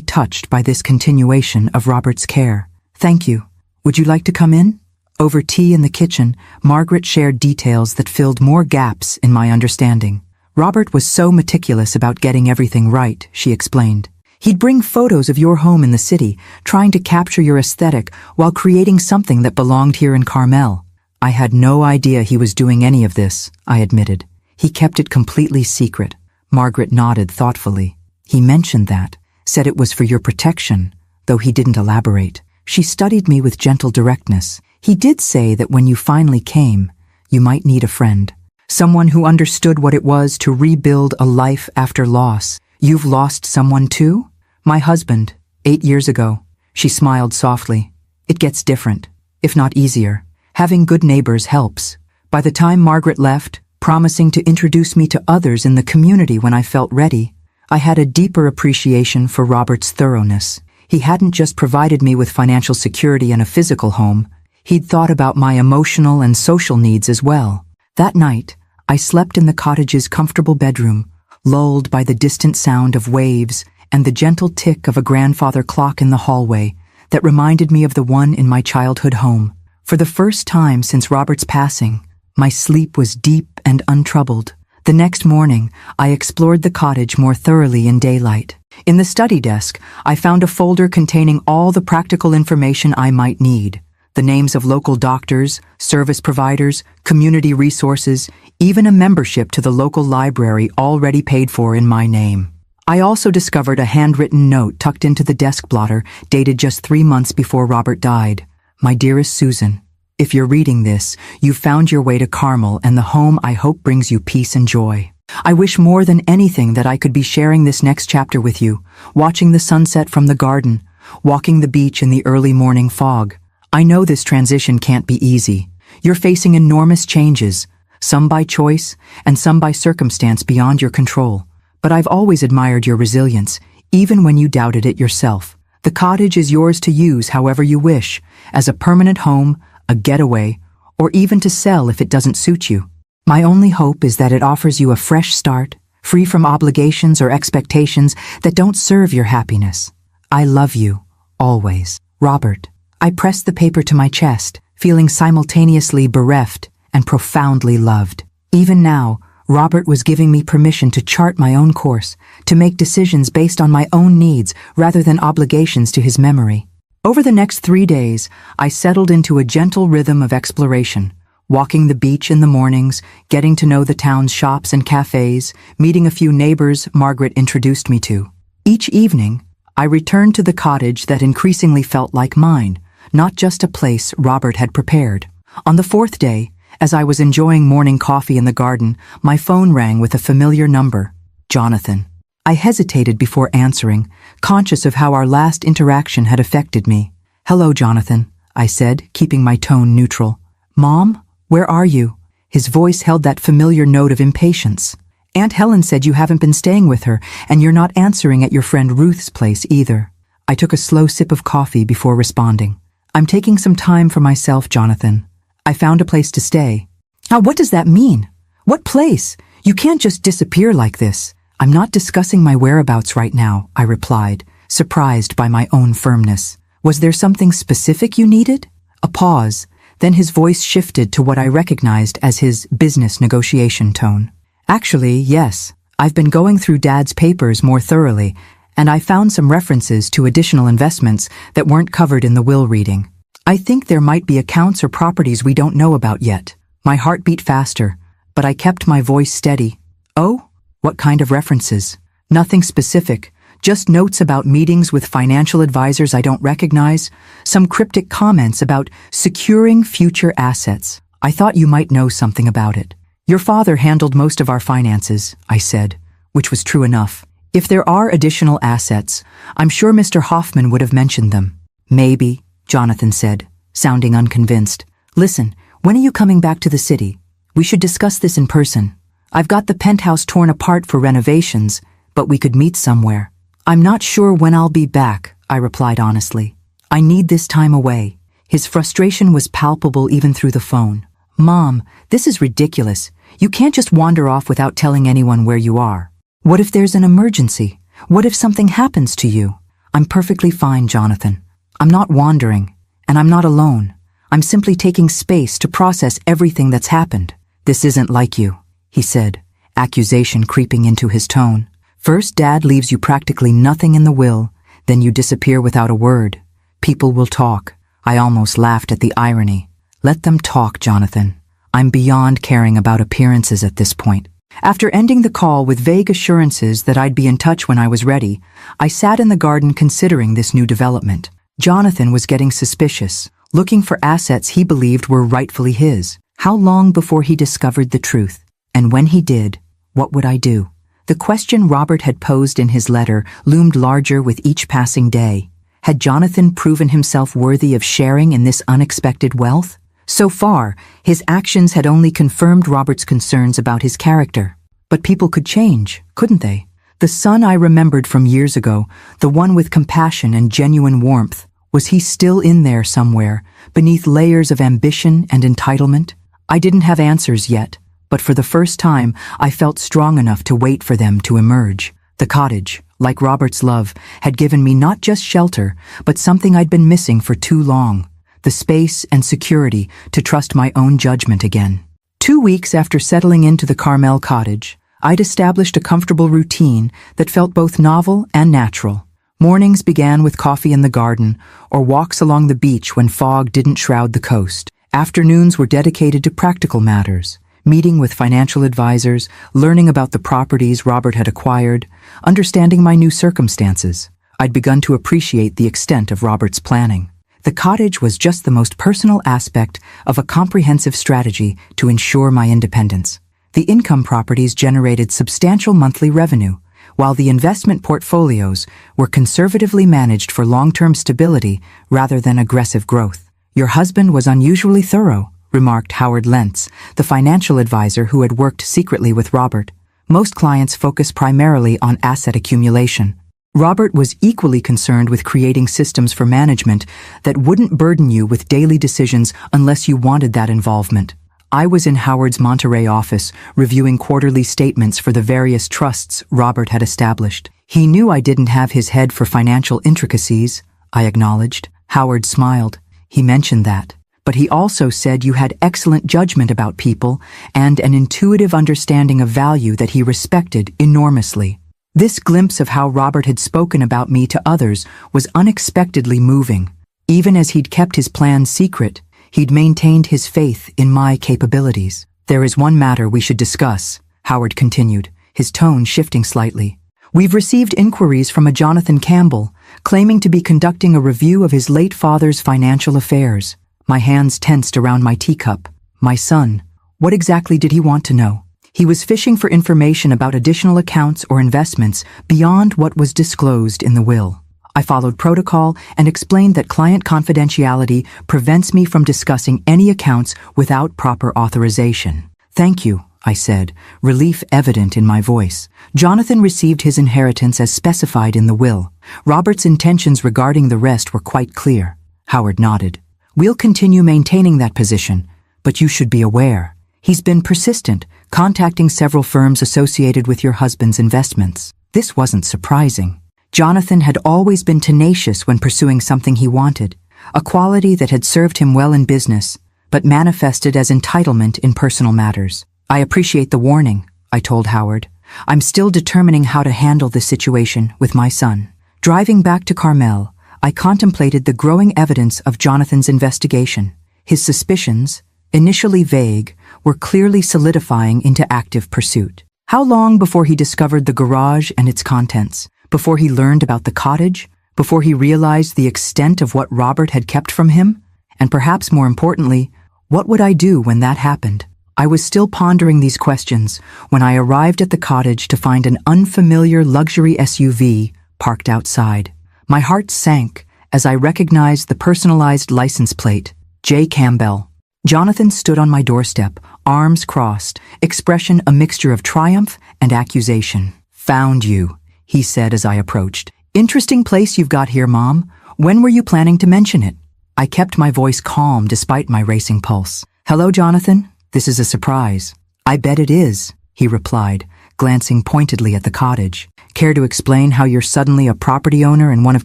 touched by this continuation of Robert's care. "Thank you. Would you like to come in?" Over tea in the kitchen, Margaret shared details that filled more gaps in my understanding. "Robert was so meticulous about getting everything right," she explained. "He'd bring photos of your home in the city, trying to capture your aesthetic while creating something that belonged here in Carmel." "I had no idea he was doing any of this," I admitted. "He kept it completely secret." Margaret nodded thoughtfully. "He mentioned that, said it was for your protection, though he didn't elaborate." She studied me with gentle directness. "He did say that when you finally came, you might need a friend. Someone who understood what it was to rebuild a life after loss. You've lost someone too?" "My husband, 8 years ago." She smiled softly. "It gets different, if not easier. Having good neighbors helps." By the time Margaret left, promising to introduce me to others in the community when I felt ready, I had a deeper appreciation for Robert's thoroughness. He hadn't just provided me with financial security and a physical home. He'd thought about my emotional and social needs as well. That night, I slept in the cottage's comfortable bedroom, lulled by the distant sound of waves and the gentle tick of a grandfather clock in the hallway that reminded me of the one in my childhood home. For the first time since Robert's passing, my sleep was deep and untroubled. The next morning, I explored the cottage more thoroughly in daylight. In the study desk, I found a folder containing all the practical information I might need. The names of local doctors, service providers, community resources, even a membership to the local library already paid for in my name. I also discovered a handwritten note tucked into the desk blotter dated just 3 months before Robert died. "My dearest Susan, if you're reading this, you've found your way to Carmel and the home I hope brings you peace and joy. I wish more than anything that I could be sharing this next chapter with you, watching the sunset from the garden, walking the beach in the early morning fog. I know this transition can't be easy. You're facing enormous changes, some by choice and some by circumstance beyond your control. But I've always admired your resilience, even when you doubted it yourself. The cottage is yours to use however you wish, as a permanent home, a getaway, or even to sell if it doesn't suit you. My only hope is that it offers you a fresh start, free from obligations or expectations that don't serve your happiness. I love you, always. Robert." I pressed the paper to my chest, feeling simultaneously bereft and profoundly loved. Even now, Robert was giving me permission to chart my own course, to make decisions based on my own needs rather than obligations to his memory. Over the next 3 days, I settled into a gentle rhythm of exploration, walking the beach in the mornings, getting to know the town's shops and cafes, meeting a few neighbors Margaret introduced me to. Each evening, I returned to the cottage that increasingly felt like mine, not just a place Robert had prepared. On the 4th day, as I was enjoying morning coffee in the garden, my phone rang with a familiar number, Jonathan. I hesitated before answering, conscious of how our last interaction had affected me. "Hello, Jonathan," I said, keeping my tone neutral. "Mom, where are you?" His voice held that familiar note of impatience. "Aunt Helen said you haven't been staying with her, and you're not answering at your friend Ruth's place either." I took a slow sip of coffee before responding. "I'm taking some time for myself, Jonathan. I found a place to stay." "Now, what does that mean? What place? You can't just disappear like this." "I'm not discussing my whereabouts right now," I replied, surprised by my own firmness. "Was there something specific you needed?" A pause, then his voice shifted to what I recognized as his business negotiation tone. "Actually, yes. I've been going through Dad's papers more thoroughly, and I found some references to additional investments that weren't covered in the will reading. I think there might be accounts or properties we don't know about yet." My heart beat faster, but I kept my voice steady. "Oh? What kind of references?" "Nothing specific, just notes about meetings with financial advisors I don't recognize, some cryptic comments about securing future assets. I thought you might know something about it." "Your father handled most of our finances," I said, which was true enough. "If there are additional assets, I'm sure Mr. Hoffman would have mentioned them." "Maybe," Jonathan said, sounding unconvinced. "Listen, when are you coming back to the city? We should discuss this in person. I've got the penthouse torn apart for renovations, but we could meet somewhere." "I'm not sure when I'll be back," I replied honestly. "I need this time away." His frustration was palpable even through the phone. "Mom, this is ridiculous. You can't just wander off without telling anyone where you are. What if there's an emergency? What if something happens to you?" "I'm perfectly fine, Jonathan. I'm not wandering, and I'm not alone. I'm simply taking space to process everything that's happened." "This isn't like you," he said, accusation creeping into his tone. "First, Dad leaves you practically nothing in the will, then you disappear without a word. People will talk." I almost laughed at the irony. "Let them talk, Jonathan. I'm beyond caring about appearances at this point." After ending the call with vague assurances that I'd be in touch when I was ready, I sat in the garden considering this new development. Jonathan was getting suspicious, looking for assets he believed were rightfully his. How long before he discovered the truth? And when he did, what would I do? The question Robert had posed in his letter loomed larger with each passing day. Had Jonathan proven himself worthy of sharing in this unexpected wealth? So far, his actions had only confirmed Robert's concerns about his character. But people could change, couldn't they? The son I remembered from years ago, the one with compassion and genuine warmth, was he still in there somewhere, beneath layers of ambition and entitlement? I didn't have answers yet, but for the first time I felt strong enough to wait for them to emerge. The cottage, like Robert's love, had given me not just shelter, but something I'd been missing for too long. The space and security to trust my own judgment again. 2 weeks after settling into the Carmel cottage, I'd established a comfortable routine that felt both novel and natural. Mornings began with coffee in the garden or walks along the beach when fog didn't shroud the coast. Afternoons were dedicated to practical matters, meeting with financial advisors, learning about the properties Robert had acquired, understanding my new circumstances. I'd begun to appreciate the extent of Robert's planning. The cottage was just the most personal aspect of a comprehensive strategy to ensure my independence. The income properties generated substantial monthly revenue, while the investment portfolios were conservatively managed for long-term stability rather than aggressive growth. "Your husband was unusually thorough," remarked Howard Lentz, the financial advisor who had worked secretly with Robert. "Most clients focus primarily on asset accumulation. Robert was equally concerned with creating systems for management that wouldn't burden you with daily decisions unless you wanted that involvement." I was in Howard's Monterey office, reviewing quarterly statements for the various trusts Robert had established. He knew I didn't have his head for financial intricacies, I acknowledged. Howard smiled. He mentioned that. but he also said you had excellent judgment about people and an intuitive understanding of value that he respected enormously. This glimpse of how Robert had spoken about me to others was unexpectedly moving. Even as he'd kept his plans secret, he'd maintained his faith in my capabilities. "There is one matter we should discuss," Howard continued, his tone shifting slightly. "We've received inquiries from a Jonathan Campbell, claiming to be conducting a review of his late father's financial affairs." My hands tensed around my teacup. My son. What exactly did he want to know? He was fishing for information about additional accounts or investments beyond what was disclosed in the will. I followed protocol and explained that client confidentiality prevents me from discussing any accounts without proper authorization. "Thank you," I said, relief evident in my voice. Jonathan received his inheritance as specified in the will. Robert's intentions regarding the rest were quite clear. Howard nodded. "We'll continue maintaining that position, but you should be aware. He's been persistent, contacting several firms associated with your husband's investments." This wasn't surprising. Jonathan had always been tenacious when pursuing something he wanted, a quality that had served him well in business, but manifested as entitlement in personal matters. "I appreciate the warning," I told Howard. "I'm still determining how to handle this situation with my son." Driving back to Carmel, I contemplated the growing evidence of Jonathan's investigation. His suspicions, initially vague, were clearly solidifying into active pursuit. How long before he discovered the garage and its contents? Before he learned about the cottage? Before he realized the extent of what Robert had kept from him? And perhaps more importantly, what would I do when that happened? I was still pondering these questions when I arrived at the cottage to find an unfamiliar luxury SUV parked outside. My heart sank as I recognized the personalized license plate, J. Campbell. Jonathan stood on my doorstep, arms crossed, expression a mixture of triumph and accusation. "Found you," he said as I approached. "Interesting place you've got here, Mom. When were you planning to mention it?" I kept my voice calm despite my racing pulse. "Hello, Jonathan. This is a surprise." "I bet it is," he replied, glancing pointedly at the cottage. "Care to explain how you're suddenly a property owner in one of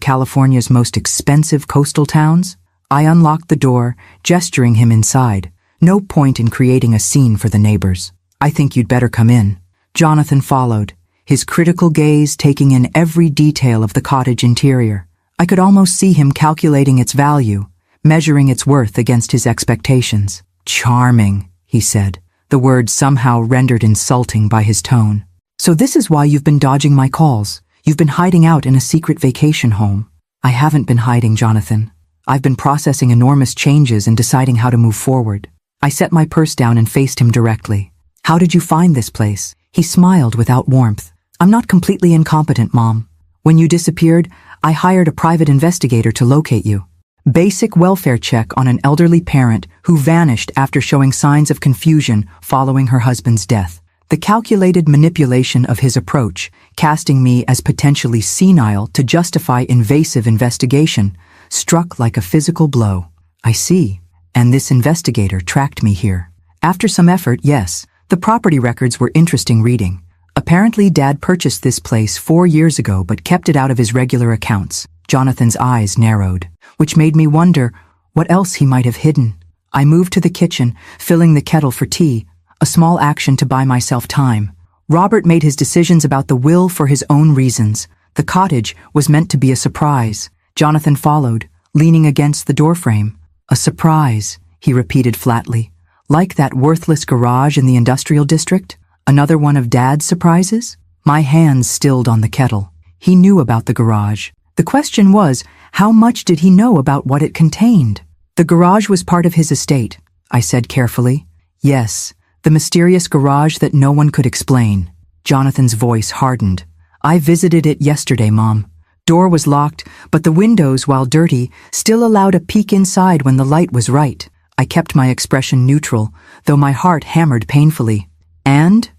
California's most expensive coastal towns?" I unlocked the door, gesturing him inside. No point in creating a scene for the neighbors. "I think you'd better come in." Jonathan followed, his critical gaze taking in every detail of the cottage interior. I could almost see him calculating its value, measuring its worth against his expectations. "Charming," he said, the word somehow rendered insulting by his tone. "So this is why you've been dodging my calls. You've been hiding out in a secret vacation home." "I haven't been hiding, Jonathan. I've been processing enormous changes and deciding how to move forward." I set my purse down and faced him directly. "How did you find this place?" He smiled without warmth. "I'm not completely incompetent, Mom. When you disappeared, I hired a private investigator to locate you. Basic welfare check on an elderly parent who vanished after showing signs of confusion following her husband's death. The calculated manipulation of his approach, casting me as potentially senile to justify invasive investigation, struck like a physical blow. "I see. And this investigator tracked me here." After some effort, yes. The property records were interesting reading. Apparently, Dad purchased this place 4 years ago but kept it out of his regular accounts. Jonathan's eyes narrowed, which made me wonder what else he might have hidden. I moved to the kitchen, filling the kettle for tea, a small action to buy myself time. Robert made his decisions about the will for his own reasons. The cottage was meant to be a surprise. Jonathan followed, leaning against the doorframe. "A surprise," he repeated flatly. "Like that worthless garage in the industrial district? Another one of Dad's surprises?" My hands stilled on the kettle. He knew about the garage. The question was, how much did he know about what it contained? "The garage was part of his estate," I said carefully. "Yes, the mysterious garage that no one could explain." Jonathan's voice hardened. "I visited it yesterday, Mom. Door was locked, but the windows, while dirty, still allowed a peek inside when the light was right." I kept my expression neutral, though my heart hammered painfully. And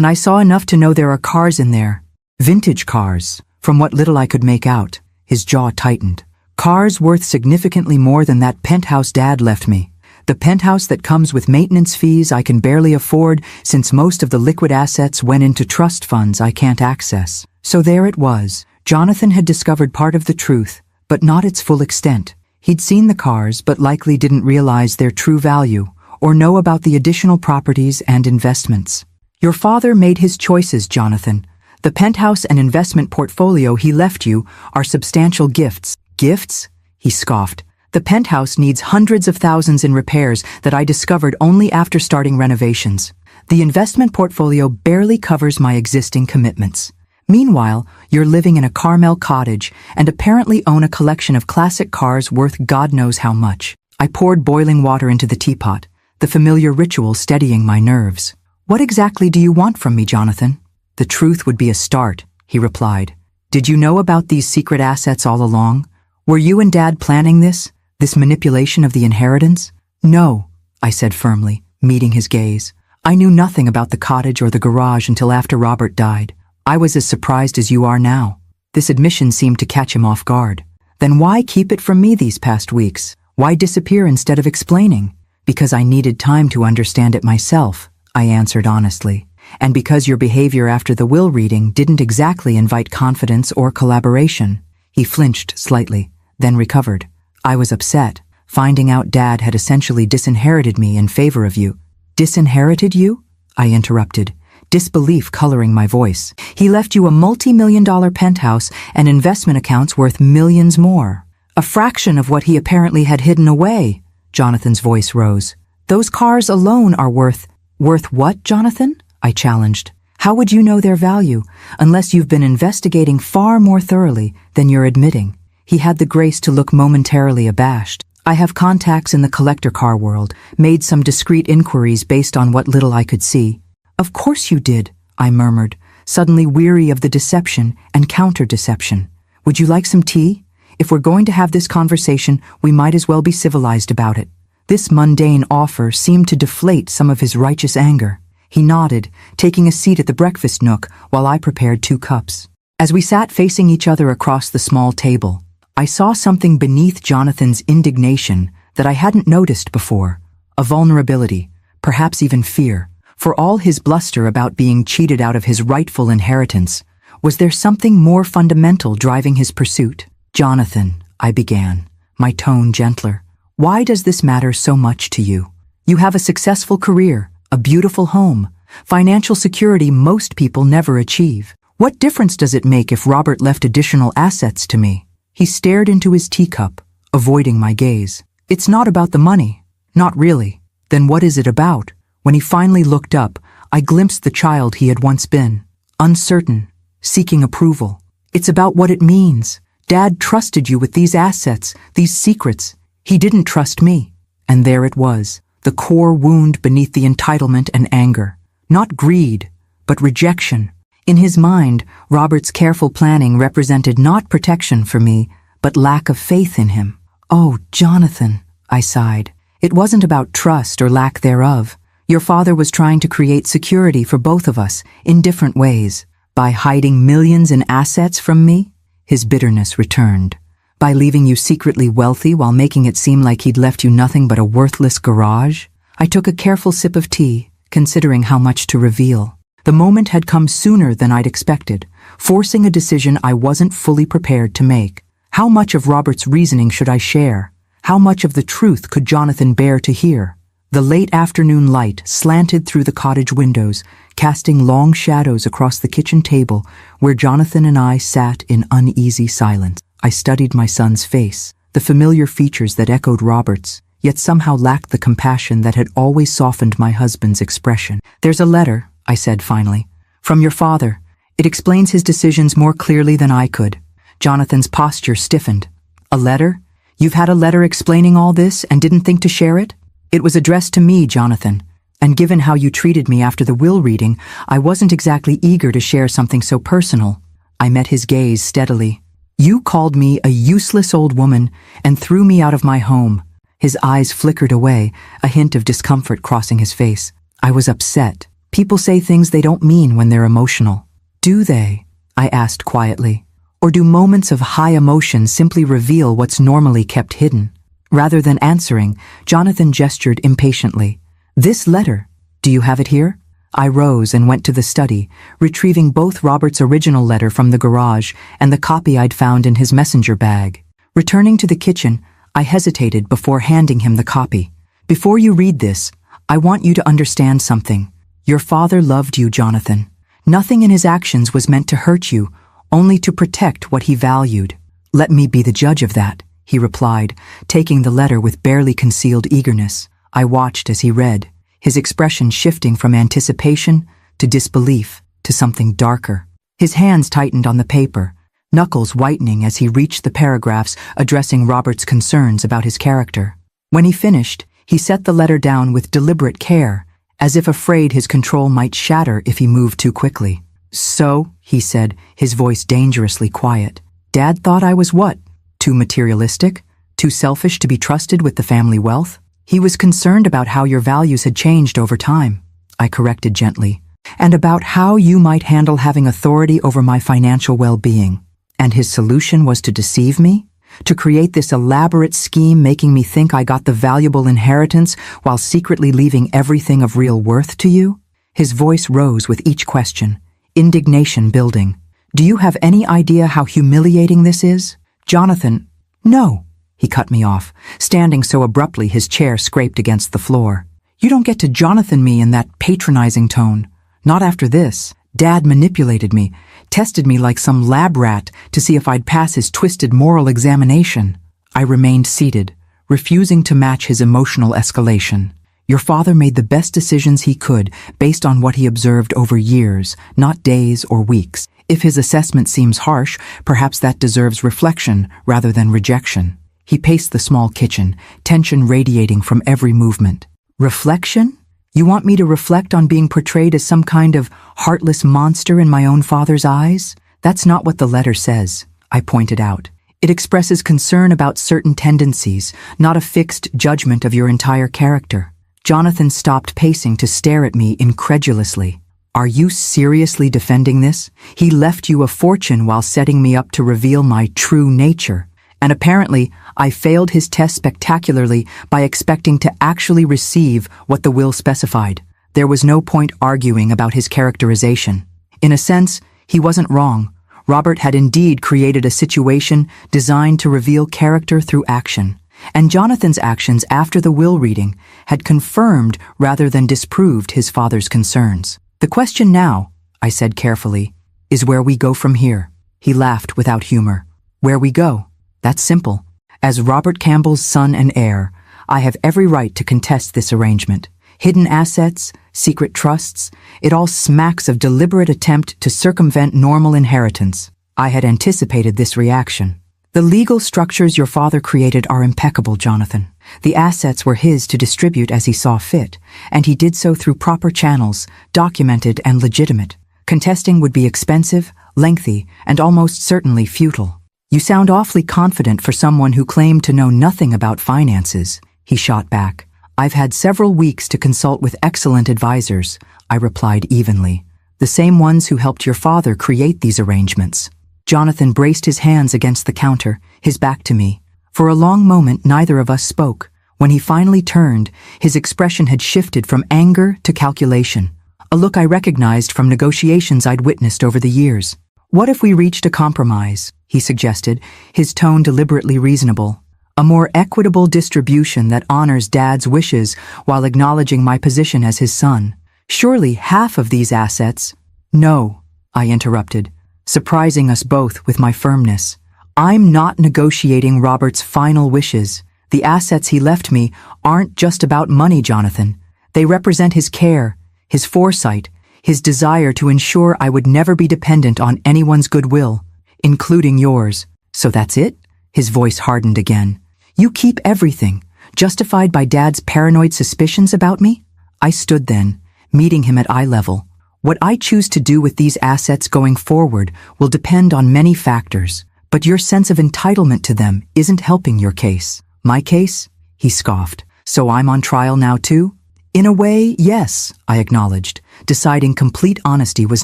I saw enough to know there are cars in there. Vintage cars, from what little I could make out. His jaw tightened. "Cars worth significantly more than that penthouse Dad left me. The penthouse that comes with maintenance fees I can barely afford since most of the liquid assets went into trust funds I can't access." So there it was. Jonathan had discovered part of the truth, but not its full extent. He'd seen the cars but likely didn't realize their true value or know about the additional properties and investments. Your father made his choices, Jonathan. The penthouse and investment portfolio he left you are substantial gifts. Gifts? He scoffed. The penthouse needs hundreds of thousands in repairs that I discovered only after starting renovations. The investment portfolio barely covers my existing commitments. Meanwhile, you're living in a Carmel cottage and apparently own a collection of classic cars worth God knows how much. I poured boiling water into the teapot, the familiar ritual steadying my nerves. What exactly do you want from me, Jonathan? The truth would be a start, he replied. Did you know about these secret assets all along? Were you and Dad planning this manipulation of the inheritance? No, I said firmly, meeting his gaze. I knew nothing about the cottage or the garage until after Robert died. I was as surprised as you are now. This admission seemed to catch him off guard. Then why keep it from me these past weeks? Why disappear instead of explaining? Because I needed time to understand it myself, I answered honestly. And because your behavior after the will reading didn't exactly invite confidence or collaboration. He flinched slightly, then recovered. I was upset, finding out Dad had essentially disinherited me in favor of you. Disinherited you? I interrupted, disbelief coloring my voice. He left you a multi-million-dollar penthouse and investment accounts worth millions more. A fraction of what he apparently had hidden away. Jonathan's voice rose. Those cars alone are worth what, Jonathan? I challenged. How would you know their value unless you've been investigating far more thoroughly than you're admitting? He had the grace to look momentarily abashed. I have contacts in the collector car world, made some discreet inquiries based on what little I could see. Of course you did, I murmured, suddenly weary of the deception and counter-deception. Would you like some tea? If we're going to have this conversation, we might as well be civilized about it. This mundane offer seemed to deflate some of his righteous anger. He nodded, taking a seat at the breakfast nook while I prepared 2 cups. As we sat facing each other across the small table, I saw something beneath Jonathan's indignation that I hadn't noticed before. A vulnerability, perhaps even fear. For all his bluster about being cheated out of his rightful inheritance, was there something more fundamental driving his pursuit? Jonathan, I began, my tone gentler. Why does this matter so much to you? You have a successful career, a beautiful home, financial security most people never achieve. What difference does it make if Robert left additional assets to me? He stared into his teacup, avoiding my gaze. It's not about the money. Not really. Then what is it about? When he finally looked up, I glimpsed the child he had once been. Uncertain, seeking approval. It's about what it means. Dad trusted you with these assets, these secrets. He didn't trust me. And there it was, the core wound beneath the entitlement and anger. Not greed, but rejection. In his mind, Robert's careful planning represented not protection for me, but lack of faith in him. Oh, Jonathan, I sighed. It wasn't about trust or lack thereof. Your father was trying to create security for both of us in different ways. By hiding millions in assets from me, his bitterness returned. By leaving you secretly wealthy while making it seem like he'd left you nothing but a worthless garage. I took a careful sip of tea, considering how much to reveal. The moment had come sooner than I'd expected, forcing a decision I wasn't fully prepared to make. How much of Robert's reasoning should I share? How much of the truth could Jonathan bear to hear? The late afternoon light slanted through the cottage windows, casting long shadows across the kitchen table where Jonathan and I sat in uneasy silence. I studied my son's face, the familiar features that echoed Robert's, yet somehow lacked the compassion that had always softened my husband's expression. There's a letter, I said finally, from your father. It explains his decisions more clearly than I could. Jonathan's posture stiffened. A letter? You've had a letter explaining all this and didn't think to share it? It was addressed to me, Jonathan, and given how you treated me after the will reading, I wasn't exactly eager to share something so personal. I met his gaze steadily. You called me a useless old woman and threw me out of my home. His eyes flickered away, a hint of discomfort crossing his face. I was upset. People say things they don't mean when they're emotional. Do they? I asked quietly. Or do moments of high emotion simply reveal what's normally kept hidden? Rather than answering, Jonathan gestured impatiently. This letter, do you have it here? I rose and went to the study, retrieving both Robert's original letter from the garage and the copy I'd found in his messenger bag. Returning to the kitchen, I hesitated before handing him the copy. Before you read this, I want you to understand something. Your father loved you, Jonathan. Nothing in his actions was meant to hurt you, only to protect what he valued. Let me be the judge of that, he replied, taking the letter with barely concealed eagerness. I watched as he read, his expression shifting from anticipation to disbelief to something darker. His hands tightened on the paper, knuckles whitening as he reached the paragraphs addressing Robert's concerns about his character. When he finished, he set the letter down with deliberate care, as if afraid his control might shatter if he moved too quickly. So, he said, his voice dangerously quiet, Dad thought I was what? Too materialistic? Too selfish to be trusted with the family wealth? He was concerned about how your values had changed over time, I corrected gently, and about how you might handle having authority over my financial well-being. And his solution was to deceive me? To create this elaborate scheme making me think I got the valuable inheritance while secretly leaving everything of real worth to you? His voice rose with each question, indignation building. Do you have any idea how humiliating this is? Jonathan, no, he cut me off, standing so abruptly his chair scraped against the floor. You don't get to Jonathan me in that patronizing tone. Not after this. Dad manipulated me, tested me like some lab rat to see if I'd pass his twisted moral examination. I remained seated, refusing to match his emotional escalation. Your father made the best decisions he could based on what he observed over years, not days or weeks. If his assessment seems harsh, perhaps that deserves reflection rather than rejection. He paced the small kitchen, tension radiating from every movement. Reflection? You want me to reflect on being portrayed as some kind of heartless monster in my own father's eyes? That's not what the letter says, I pointed out. It expresses concern about certain tendencies, not a fixed judgment of your entire character. Jonathan stopped pacing to stare at me incredulously. Are you seriously defending this? He left you a fortune while setting me up to reveal my true nature. And apparently, I failed his test spectacularly by expecting to actually receive what the will specified. There was no point arguing about his characterization. In a sense, he wasn't wrong. Robert had indeed created a situation designed to reveal character through action. And Jonathan's actions after the will reading had confirmed rather than disproved his father's concerns. The question now, I said carefully, is where we go from here. He laughed without humor. Where we go? That's simple. As Robert Campbell's son and heir, I have every right to contest this arrangement. Hidden assets, secret trusts, it all smacks of deliberate attempt to circumvent normal inheritance. I had anticipated this reaction. The legal structures your father created are impeccable, Jonathan. The assets were his to distribute as he saw fit, and he did so through proper channels, documented and legitimate. Contesting would be expensive, lengthy, and almost certainly futile. You sound awfully confident for someone who claimed to know nothing about finances, he shot back. I've had several weeks to consult with excellent advisors, I replied evenly. The same ones who helped your father create these arrangements. Jonathan braced his hands against the counter, his back to me. For a long moment, neither of us spoke. When he finally turned, his expression had shifted from anger to calculation, a look I recognized from negotiations I'd witnessed over the years. What if we reached a compromise, he suggested, his tone deliberately reasonable. A more equitable distribution that honors Dad's wishes while acknowledging my position as his son. Surely half of these assets— No, I interrupted, surprising us both with my firmness. I'm not negotiating Robert's final wishes. The assets he left me aren't just about money, Jonathan. They represent his care, his foresight, his desire to ensure I would never be dependent on anyone's goodwill, including yours. So that's it? His voice hardened again. You keep everything, justified by Dad's paranoid suspicions about me? I stood then, meeting him at eye level. What I choose to do with these assets going forward will depend on many factors, but your sense of entitlement to them isn't helping your case. My case? He scoffed. So I'm on trial now too? In a way, yes, I acknowledged, deciding complete honesty was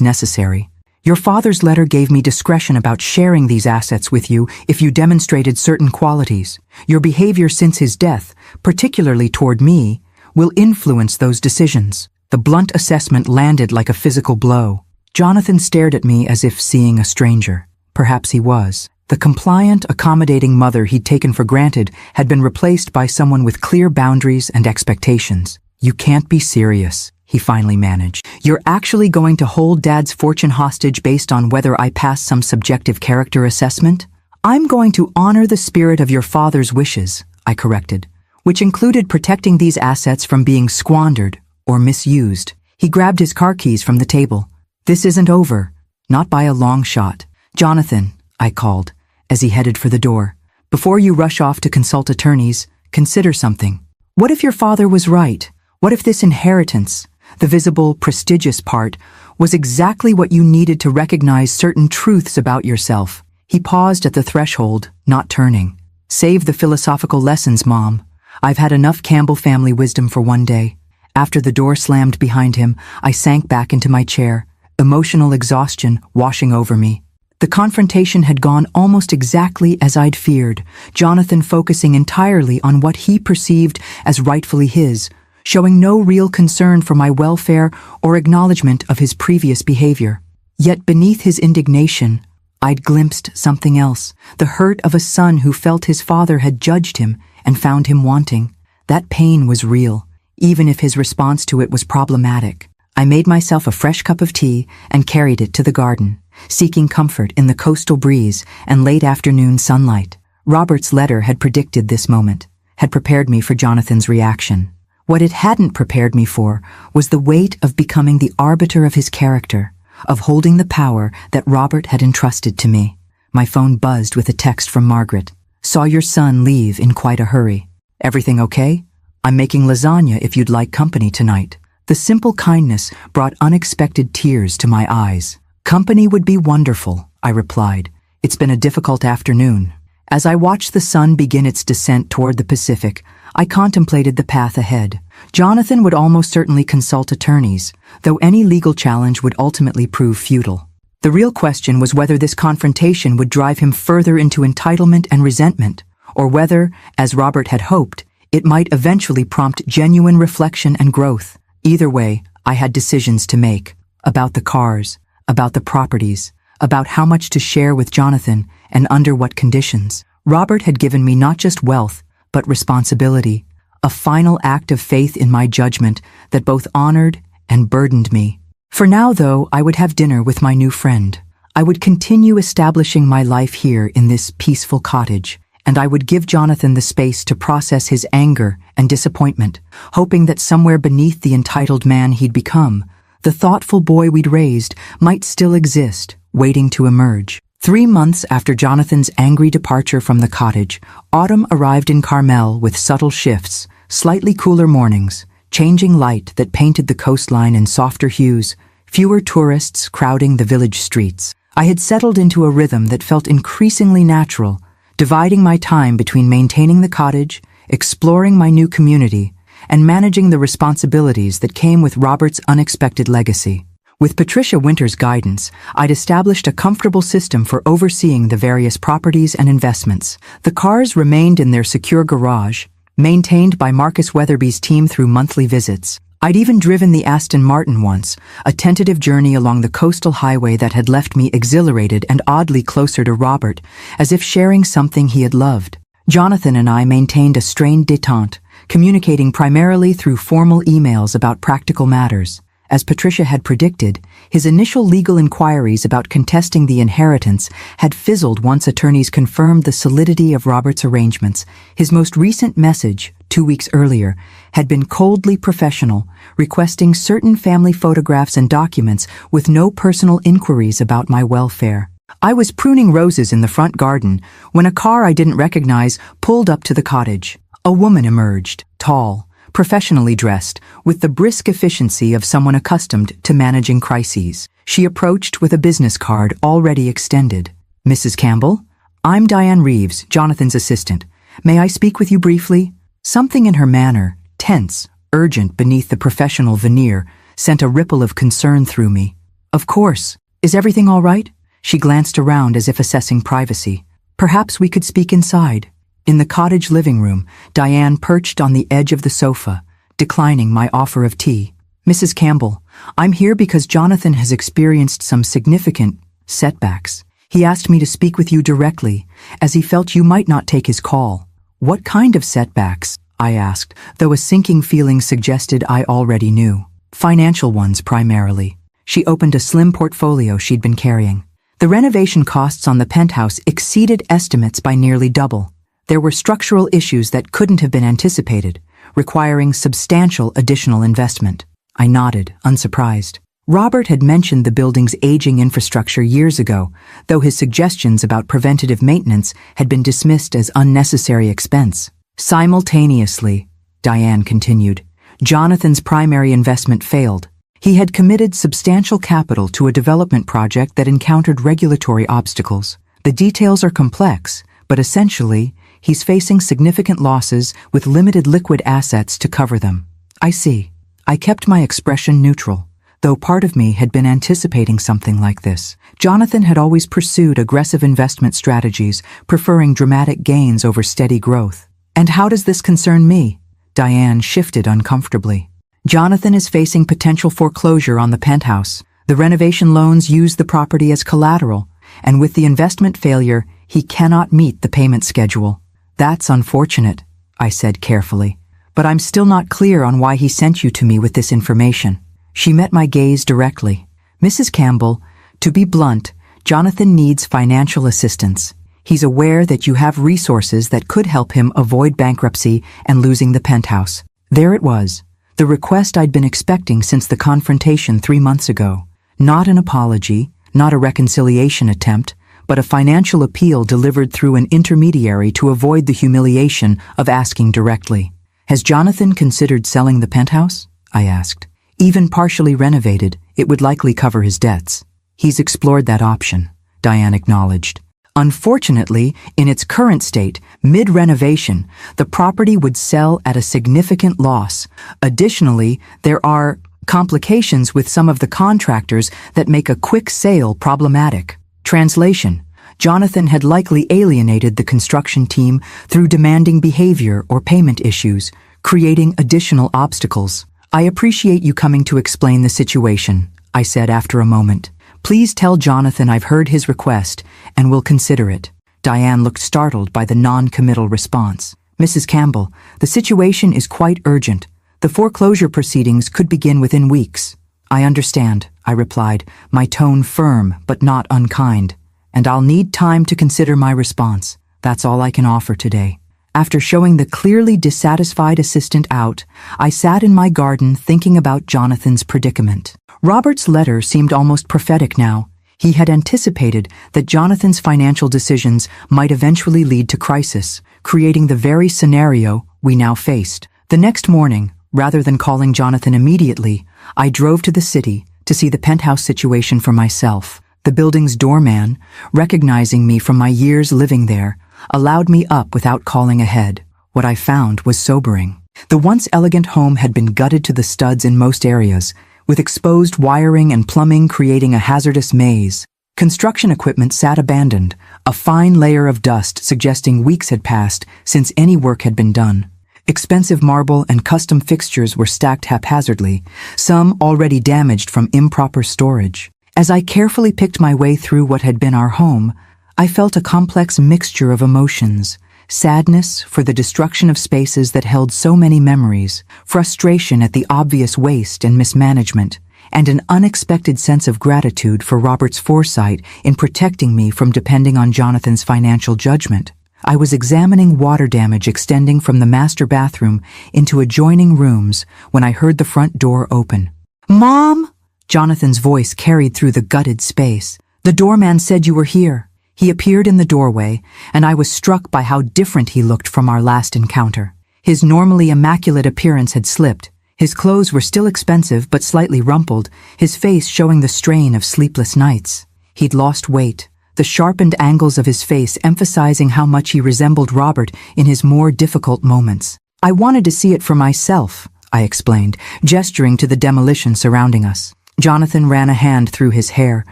necessary. Your father's letter gave me discretion about sharing these assets with you if you demonstrated certain qualities. Your behavior since his death, particularly toward me, will influence those decisions. The blunt assessment landed like a physical blow. Jonathan stared at me as if seeing a stranger. Perhaps he was. The compliant, accommodating mother he'd taken for granted had been replaced by someone with clear boundaries and expectations. "You can't be serious," he finally managed. "You're actually going to hold Dad's fortune hostage based on whether I pass some subjective character assessment?" "I'm going to honor the spirit of your father's wishes," I corrected, "which included protecting these assets from being squandered or misused." He grabbed his car keys from the table. "This isn't over. Not by a long shot." "Jonathan," I called, as he headed for the door, "before you rush off to consult attorneys, consider something. What if your father was right? What if this inheritance, the visible, prestigious part, was exactly what you needed to recognize certain truths about yourself?" He paused at the threshold, not turning. "Save the philosophical lessons, Mom. I've had enough Campbell family wisdom for one day." After the door slammed behind him, I sank back into my chair, emotional exhaustion washing over me. The confrontation had gone almost exactly as I'd feared, Jonathan focusing entirely on what he perceived as rightfully his, showing no real concern for my welfare or acknowledgement of his previous behavior. Yet beneath his indignation, I'd glimpsed something else, the hurt of a son who felt his father had judged him and found him wanting. That pain was real, even if his response to it was problematic. I made myself a fresh cup of tea and carried it to the garden, seeking comfort in the coastal breeze and late afternoon sunlight. Robert's letter had predicted this moment, had prepared me for Jonathan's reaction. What it hadn't prepared me for was the weight of becoming the arbiter of his character, of holding the power that Robert had entrusted to me. My phone buzzed with a text from Margaret. "Saw your son leave in quite a hurry. Everything okay? I'm making lasagna if you'd like company tonight." The simple kindness brought unexpected tears to my eyes. "Company would be wonderful," I replied. "It's been a difficult afternoon." As I watched the sun begin its descent toward the Pacific, I contemplated the path ahead. Jonathan would almost certainly consult attorneys, though any legal challenge would ultimately prove futile. The real question was whether this confrontation would drive him further into entitlement and resentment, or whether, as Robert had hoped, it might eventually prompt genuine reflection and growth. Either way, I had decisions to make, about the cars, about the properties, about how much to share with Jonathan, and under what conditions. Robert had given me not just wealth, but responsibility, a final act of faith in my judgment that both honored and burdened me. For now, though, I would have dinner with my new friend. I would continue establishing my life here in this peaceful cottage, and I would give Jonathan the space to process his anger and disappointment, hoping that somewhere beneath the entitled man he'd become, the thoughtful boy we'd raised might still exist, waiting to emerge. 3 months after Jonathan's angry departure from the cottage, autumn arrived in Carmel with subtle shifts, slightly cooler mornings, changing light that painted the coastline in softer hues, fewer tourists crowding the village streets. I had settled into a rhythm that felt increasingly natural, dividing my time between maintaining the cottage, exploring my new community, and managing the responsibilities that came with Robert's unexpected legacy. With Patricia Winter's guidance, I'd established a comfortable system for overseeing the various properties and investments. The cars remained in their secure garage, maintained by Marcus Weatherby's team through monthly visits. I'd even driven the Aston Martin once, a tentative journey along the coastal highway that had left me exhilarated and oddly closer to Robert, as if sharing something he had loved. Jonathan and I maintained a strained détente, communicating primarily through formal emails about practical matters. As Patricia had predicted, his initial legal inquiries about contesting the inheritance had fizzled once attorneys confirmed the solidity of Robert's arrangements. His most recent message, 2 weeks earlier, had been coldly professional, requesting certain family photographs and documents with no personal inquiries about my welfare. I was pruning roses in the front garden when a car I didn't recognize pulled up to the cottage. A woman emerged, tall, professionally dressed, with the brisk efficiency of someone accustomed to managing crises. She approached with a business card already extended. "Mrs. Campbell? I'm Diane Reeves, Jonathan's assistant. May I speak with you briefly?" Something in her manner, tense, urgent beneath the professional veneer, sent a ripple of concern through me. "Of course. Is everything all right?" She glanced around as if assessing privacy. "Perhaps we could speak inside." In the cottage living room, Diane perched on the edge of the sofa, declining my offer of tea. "Mrs. Campbell, I'm here because Jonathan has experienced some significant setbacks. He asked me to speak with you directly, as he felt you might not take his call. What kind of setbacks? I asked, though a sinking feeling suggested I already knew. Financial ones primarily. She opened a slim portfolio she'd been carrying. The renovation costs on the penthouse exceeded estimates by nearly double. There were structural issues that couldn't have been anticipated, requiring substantial additional investment. I nodded, unsurprised. Robert had mentioned the building's aging infrastructure years ago, though his suggestions about preventative maintenance had been dismissed as unnecessary expense. Simultaneously, Diane continued, Jonathan's primary investment failed. He had committed substantial capital to a development project that encountered regulatory obstacles. The details are complex, but essentially, he's facing significant losses with limited liquid assets to cover them. I see. I kept my expression neutral, though part of me had been anticipating something like this. Jonathan had always pursued aggressive investment strategies, preferring dramatic gains over steady growth. And how does this concern me? Diane shifted uncomfortably. Jonathan is facing potential foreclosure on the penthouse. The renovation loans use the property as collateral, and with the investment failure, he cannot meet the payment schedule. That's unfortunate, I said carefully, but I'm still not clear on why he sent you to me with this information. She met my gaze directly. Mrs. Campbell, to be blunt, Jonathan needs financial assistance. He's aware that you have resources that could help him avoid bankruptcy and losing the penthouse. There it was, the request I'd been expecting since the confrontation 3 months ago. Not an apology, not a reconciliation attempt, but a financial appeal delivered through an intermediary to avoid the humiliation of asking directly. Has Jonathan considered selling the penthouse? I asked. Even partially renovated, it would likely cover his debts. He's explored that option, Diane acknowledged. Unfortunately, in its current state, mid-renovation, the property would sell at a significant loss. Additionally, there are complications with some of the contractors that make a quick sale problematic. Translation: Jonathan had likely alienated the construction team through demanding behavior or payment issues, creating additional obstacles. I appreciate you coming to explain the situation, I said after a moment. Please tell Jonathan I've heard his request and will consider it. Diane looked startled by the non-committal response. Mrs. Campbell, the situation is quite urgent. The foreclosure proceedings could begin within weeks. I understand, I replied, my tone firm but not unkind. And I'll need time to consider my response. That's all I can offer today. After showing the clearly dissatisfied assistant out, I sat in my garden thinking about Jonathan's predicament. Robert's letter seemed almost prophetic now. He had anticipated that Jonathan's financial decisions might eventually lead to crisis, creating the very scenario we now faced. The next morning, rather than calling Jonathan immediately, I drove to the city to see the penthouse situation for myself. The building's doorman, recognizing me from my years living there, allowed me up without calling ahead. What I found was sobering. The once elegant home had been gutted to the studs in most areas, with exposed wiring and plumbing creating a hazardous maze. Construction equipment sat abandoned, a fine layer of dust suggesting weeks had passed since any work had been done. Expensive marble and custom fixtures were stacked haphazardly, some already damaged from improper storage. As I carefully picked my way through what had been our home, I felt a complex mixture of emotions. Sadness for the destruction of spaces that held so many memories, frustration at the obvious waste and mismanagement, and an unexpected sense of gratitude for Robert's foresight in protecting me from depending on Jonathan's financial judgment. I was examining water damage extending from the master bathroom into adjoining rooms when I heard the front door open. "Mom!" Jonathan's voice carried through the gutted space. "The doorman said you were here." He appeared in the doorway, and I was struck by how different he looked from our last encounter. His normally immaculate appearance had slipped. His clothes were still expensive but slightly rumpled, his face showing the strain of sleepless nights. He'd lost weight, the sharpened angles of his face emphasizing how much he resembled Robert in his more difficult moments. "I wanted to see it for myself," I explained, gesturing to the demolition surrounding us. Jonathan ran a hand through his hair,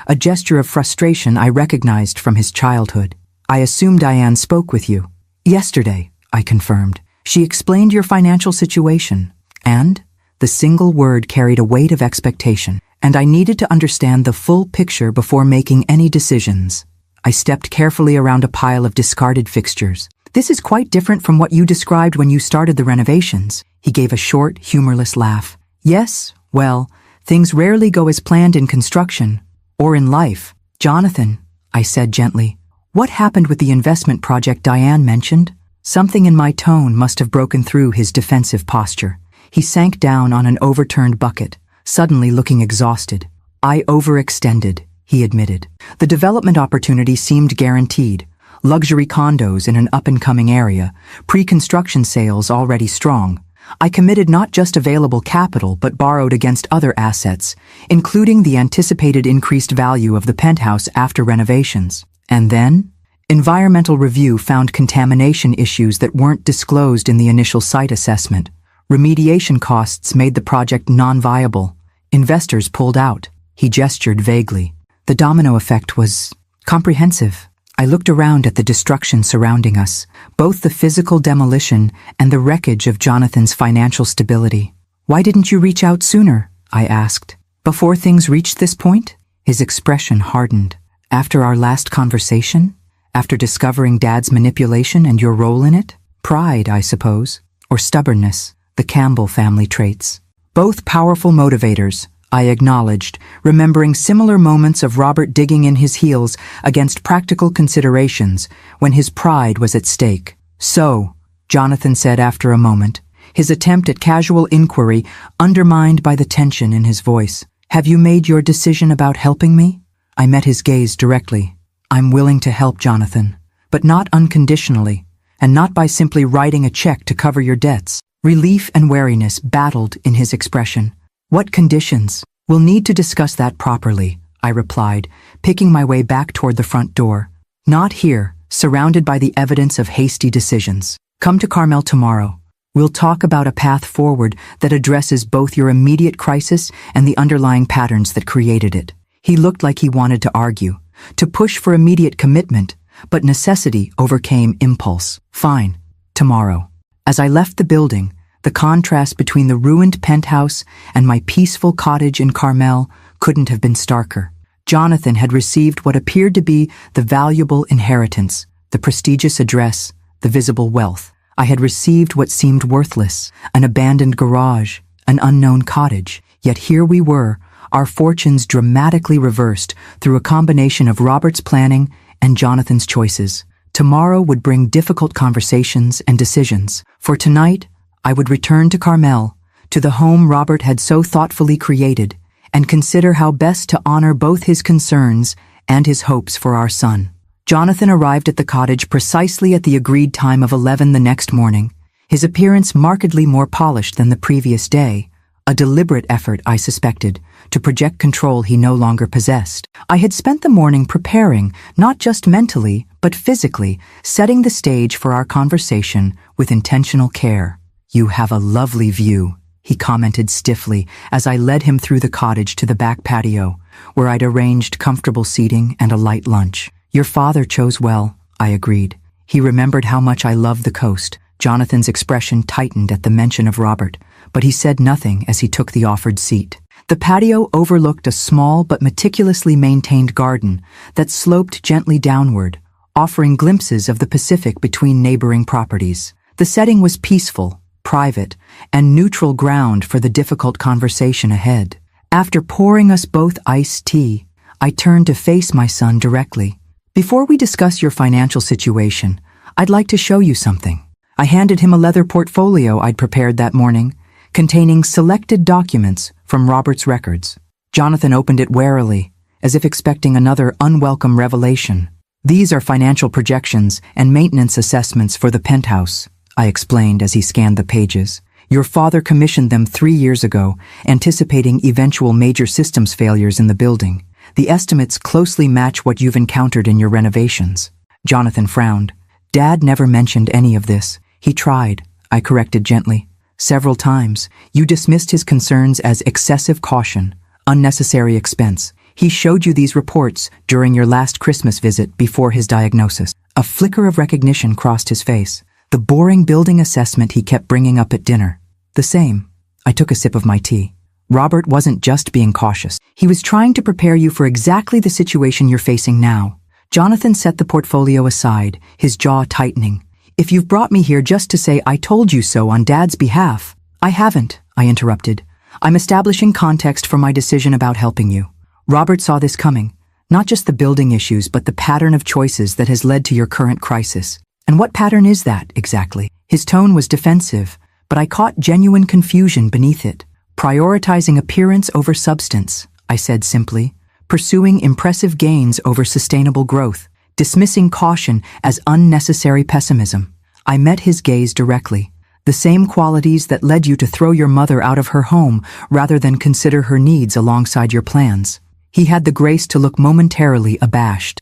a gesture of frustration I recognized from his childhood. "I assume Diane spoke with you." "Yesterday," I confirmed. "She explained your financial situation." And? The single word carried a weight of expectation, and I needed to understand the full picture before making any decisions. I stepped carefully around a pile of discarded fixtures. This is quite different from what you described when you started the renovations. He gave a short, humorless laugh. Yes, well, things rarely go as planned in construction, or in life. Jonathan, I said gently, what happened with the investment project Diane mentioned? Something in my tone must have broken through his defensive posture. He sank down on an overturned bucket, suddenly looking exhausted. I overextended, he admitted. The development opportunity seemed guaranteed. Luxury condos in an up-and-coming area, pre-construction sales already strong. I committed not just available capital but borrowed against other assets, including the anticipated increased value of the penthouse after renovations. And then? Environmental review found contamination issues that weren't disclosed in the initial site assessment. Remediation costs made the project non-viable. Investors pulled out. He gestured vaguely. The domino effect was comprehensive. I looked around at the destruction surrounding us, both the physical demolition and the wreckage of Jonathan's financial stability. Why didn't you reach out sooner? I asked. Before things reached this point? His expression hardened. After our last conversation? After discovering Dad's manipulation and your role in it? Pride, I suppose. Or stubbornness, the Campbell family traits. Both powerful motivators, I acknowledged, remembering similar moments of Robert digging in his heels against practical considerations when his pride was at stake. So, Jonathan said after a moment, his attempt at casual inquiry undermined by the tension in his voice. Have you made your decision about helping me? I met his gaze directly. I'm willing to help, Jonathan, but not unconditionally, and not by simply writing a check to cover your debts. Relief and wariness battled in his expression. What conditions? We'll need to discuss that properly, I replied, picking my way back toward the front door. Not here, surrounded by the evidence of hasty decisions. Come to Carmel tomorrow. We'll talk about a path forward that addresses both your immediate crisis and the underlying patterns that created it. He looked like he wanted to argue, to push for immediate commitment, but necessity overcame impulse. Fine, tomorrow. As I left the building, the contrast between the ruined penthouse and my peaceful cottage in Carmel couldn't have been starker. Jonathan had received what appeared to be the valuable inheritance, the prestigious address, the visible wealth. I had received what seemed worthless, an abandoned garage, an unknown cottage. Yet here we were, our fortunes dramatically reversed through a combination of Robert's planning and Jonathan's choices. Tomorrow would bring difficult conversations and decisions. For tonight, I would return to Carmel, to the home Robert had so thoughtfully created, and consider how best to honor both his concerns and his hopes for our son. Jonathan arrived at the cottage precisely at the agreed time of 11 the next morning, his appearance markedly more polished than the previous day, a deliberate effort, I suspected, to project control he no longer possessed. I had spent the morning preparing, not just mentally, but physically, setting the stage for our conversation with intentional care. You have a lovely view, he commented stiffly as I led him through the cottage to the back patio, where I'd arranged comfortable seating and a light lunch. Your father chose well, I agreed. He remembered how much I loved the coast. Jonathan's expression tightened at the mention of Robert, but he said nothing as he took the offered seat. The patio overlooked a small but meticulously maintained garden that sloped gently downward, offering glimpses of the Pacific between neighboring properties. The setting was peaceful, private, and neutral ground for the difficult conversation ahead. After pouring us both iced tea, I turned to face my son directly. Before we discuss your financial situation, I'd like to show you something. I handed him a leather portfolio I'd prepared that morning, containing selected documents from Robert's records. Jonathan opened it warily, as if expecting another unwelcome revelation. These are financial projections and maintenance assessments for the penthouse, I explained as he scanned the pages. Your father commissioned them 3 years ago, anticipating eventual major systems failures in the building. The estimates closely match what you've encountered in your renovations. Jonathan frowned. Dad never mentioned any of this. He tried, I corrected gently. Several times, you dismissed his concerns as excessive caution, unnecessary expense. He showed you these reports during your last Christmas visit before his diagnosis. A flicker of recognition crossed his face. The boring building assessment he kept bringing up at dinner. The same. I took a sip of my tea. Robert wasn't just being cautious. He was trying to prepare you for exactly the situation you're facing now. Jonathan set the portfolio aside, his jaw tightening. If you've brought me here just to say I told you so on Dad's behalf. I haven't, I interrupted. I'm establishing context for my decision about helping you. Robert saw this coming. Not just the building issues, but the pattern of choices that has led to your current crisis. And what pattern is that, exactly? His tone was defensive, but I caught genuine confusion beneath it. Prioritizing appearance over substance, I said simply. Pursuing impressive gains over sustainable growth. Dismissing caution as unnecessary pessimism. I met his gaze directly. The same qualities that led you to throw your mother out of her home rather than consider her needs alongside your plans. He had the grace to look momentarily abashed.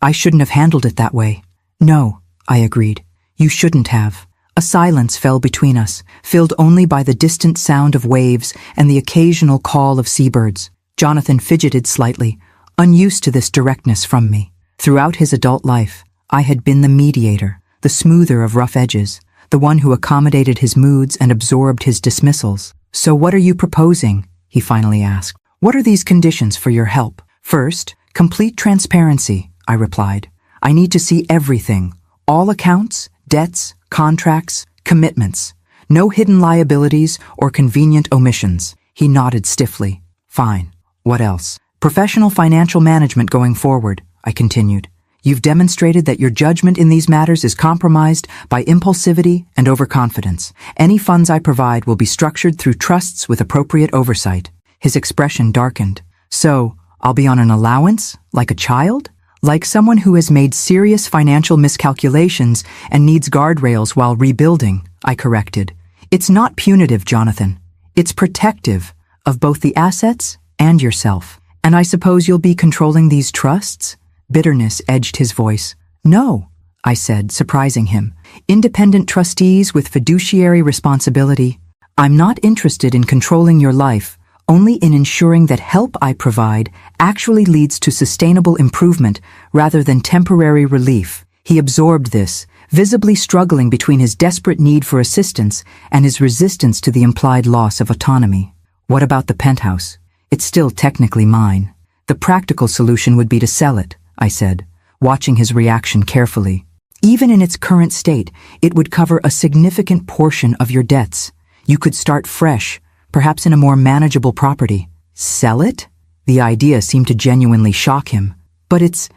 I shouldn't have handled it that way. No, I agreed. You shouldn't have. A silence fell between us, filled only by the distant sound of waves and the occasional call of seabirds. Jonathan fidgeted slightly, unused to this directness from me. Throughout his adult life, I had been the mediator, the smoother of rough edges, the one who accommodated his moods and absorbed his dismissals. So what are you proposing? He finally asked. What are these conditions for your help? First, complete transparency, I replied. I need to see everything. All accounts, debts, contracts, commitments. No hidden liabilities or convenient omissions. He nodded stiffly. Fine. What else? Professional financial management going forward, I continued. You've demonstrated that your judgment in these matters is compromised by impulsivity and overconfidence. Any funds I provide will be structured through trusts with appropriate oversight. His expression darkened. So, I'll be on an allowance? Like a child? Like someone who has made serious financial miscalculations and needs guardrails while rebuilding, I corrected. It's not punitive, Jonathan. It's protective of both the assets and yourself. And I suppose you'll be controlling these trusts? Bitterness edged his voice. No, I said, surprising him. Independent trustees with fiduciary responsibility. I'm not interested in controlling your life, only in ensuring that help I provide actually leads to sustainable improvement rather than temporary relief. He absorbed this, visibly struggling between his desperate need for assistance and his resistance to the implied loss of autonomy. What about the penthouse? It's still technically mine. The practical solution would be to sell it, I said, watching his reaction carefully. Even in its current state, it would cover a significant portion of your debts. You could start fresh, perhaps in a more manageable property. Sell it? The idea seemed to genuinely shock him. But it's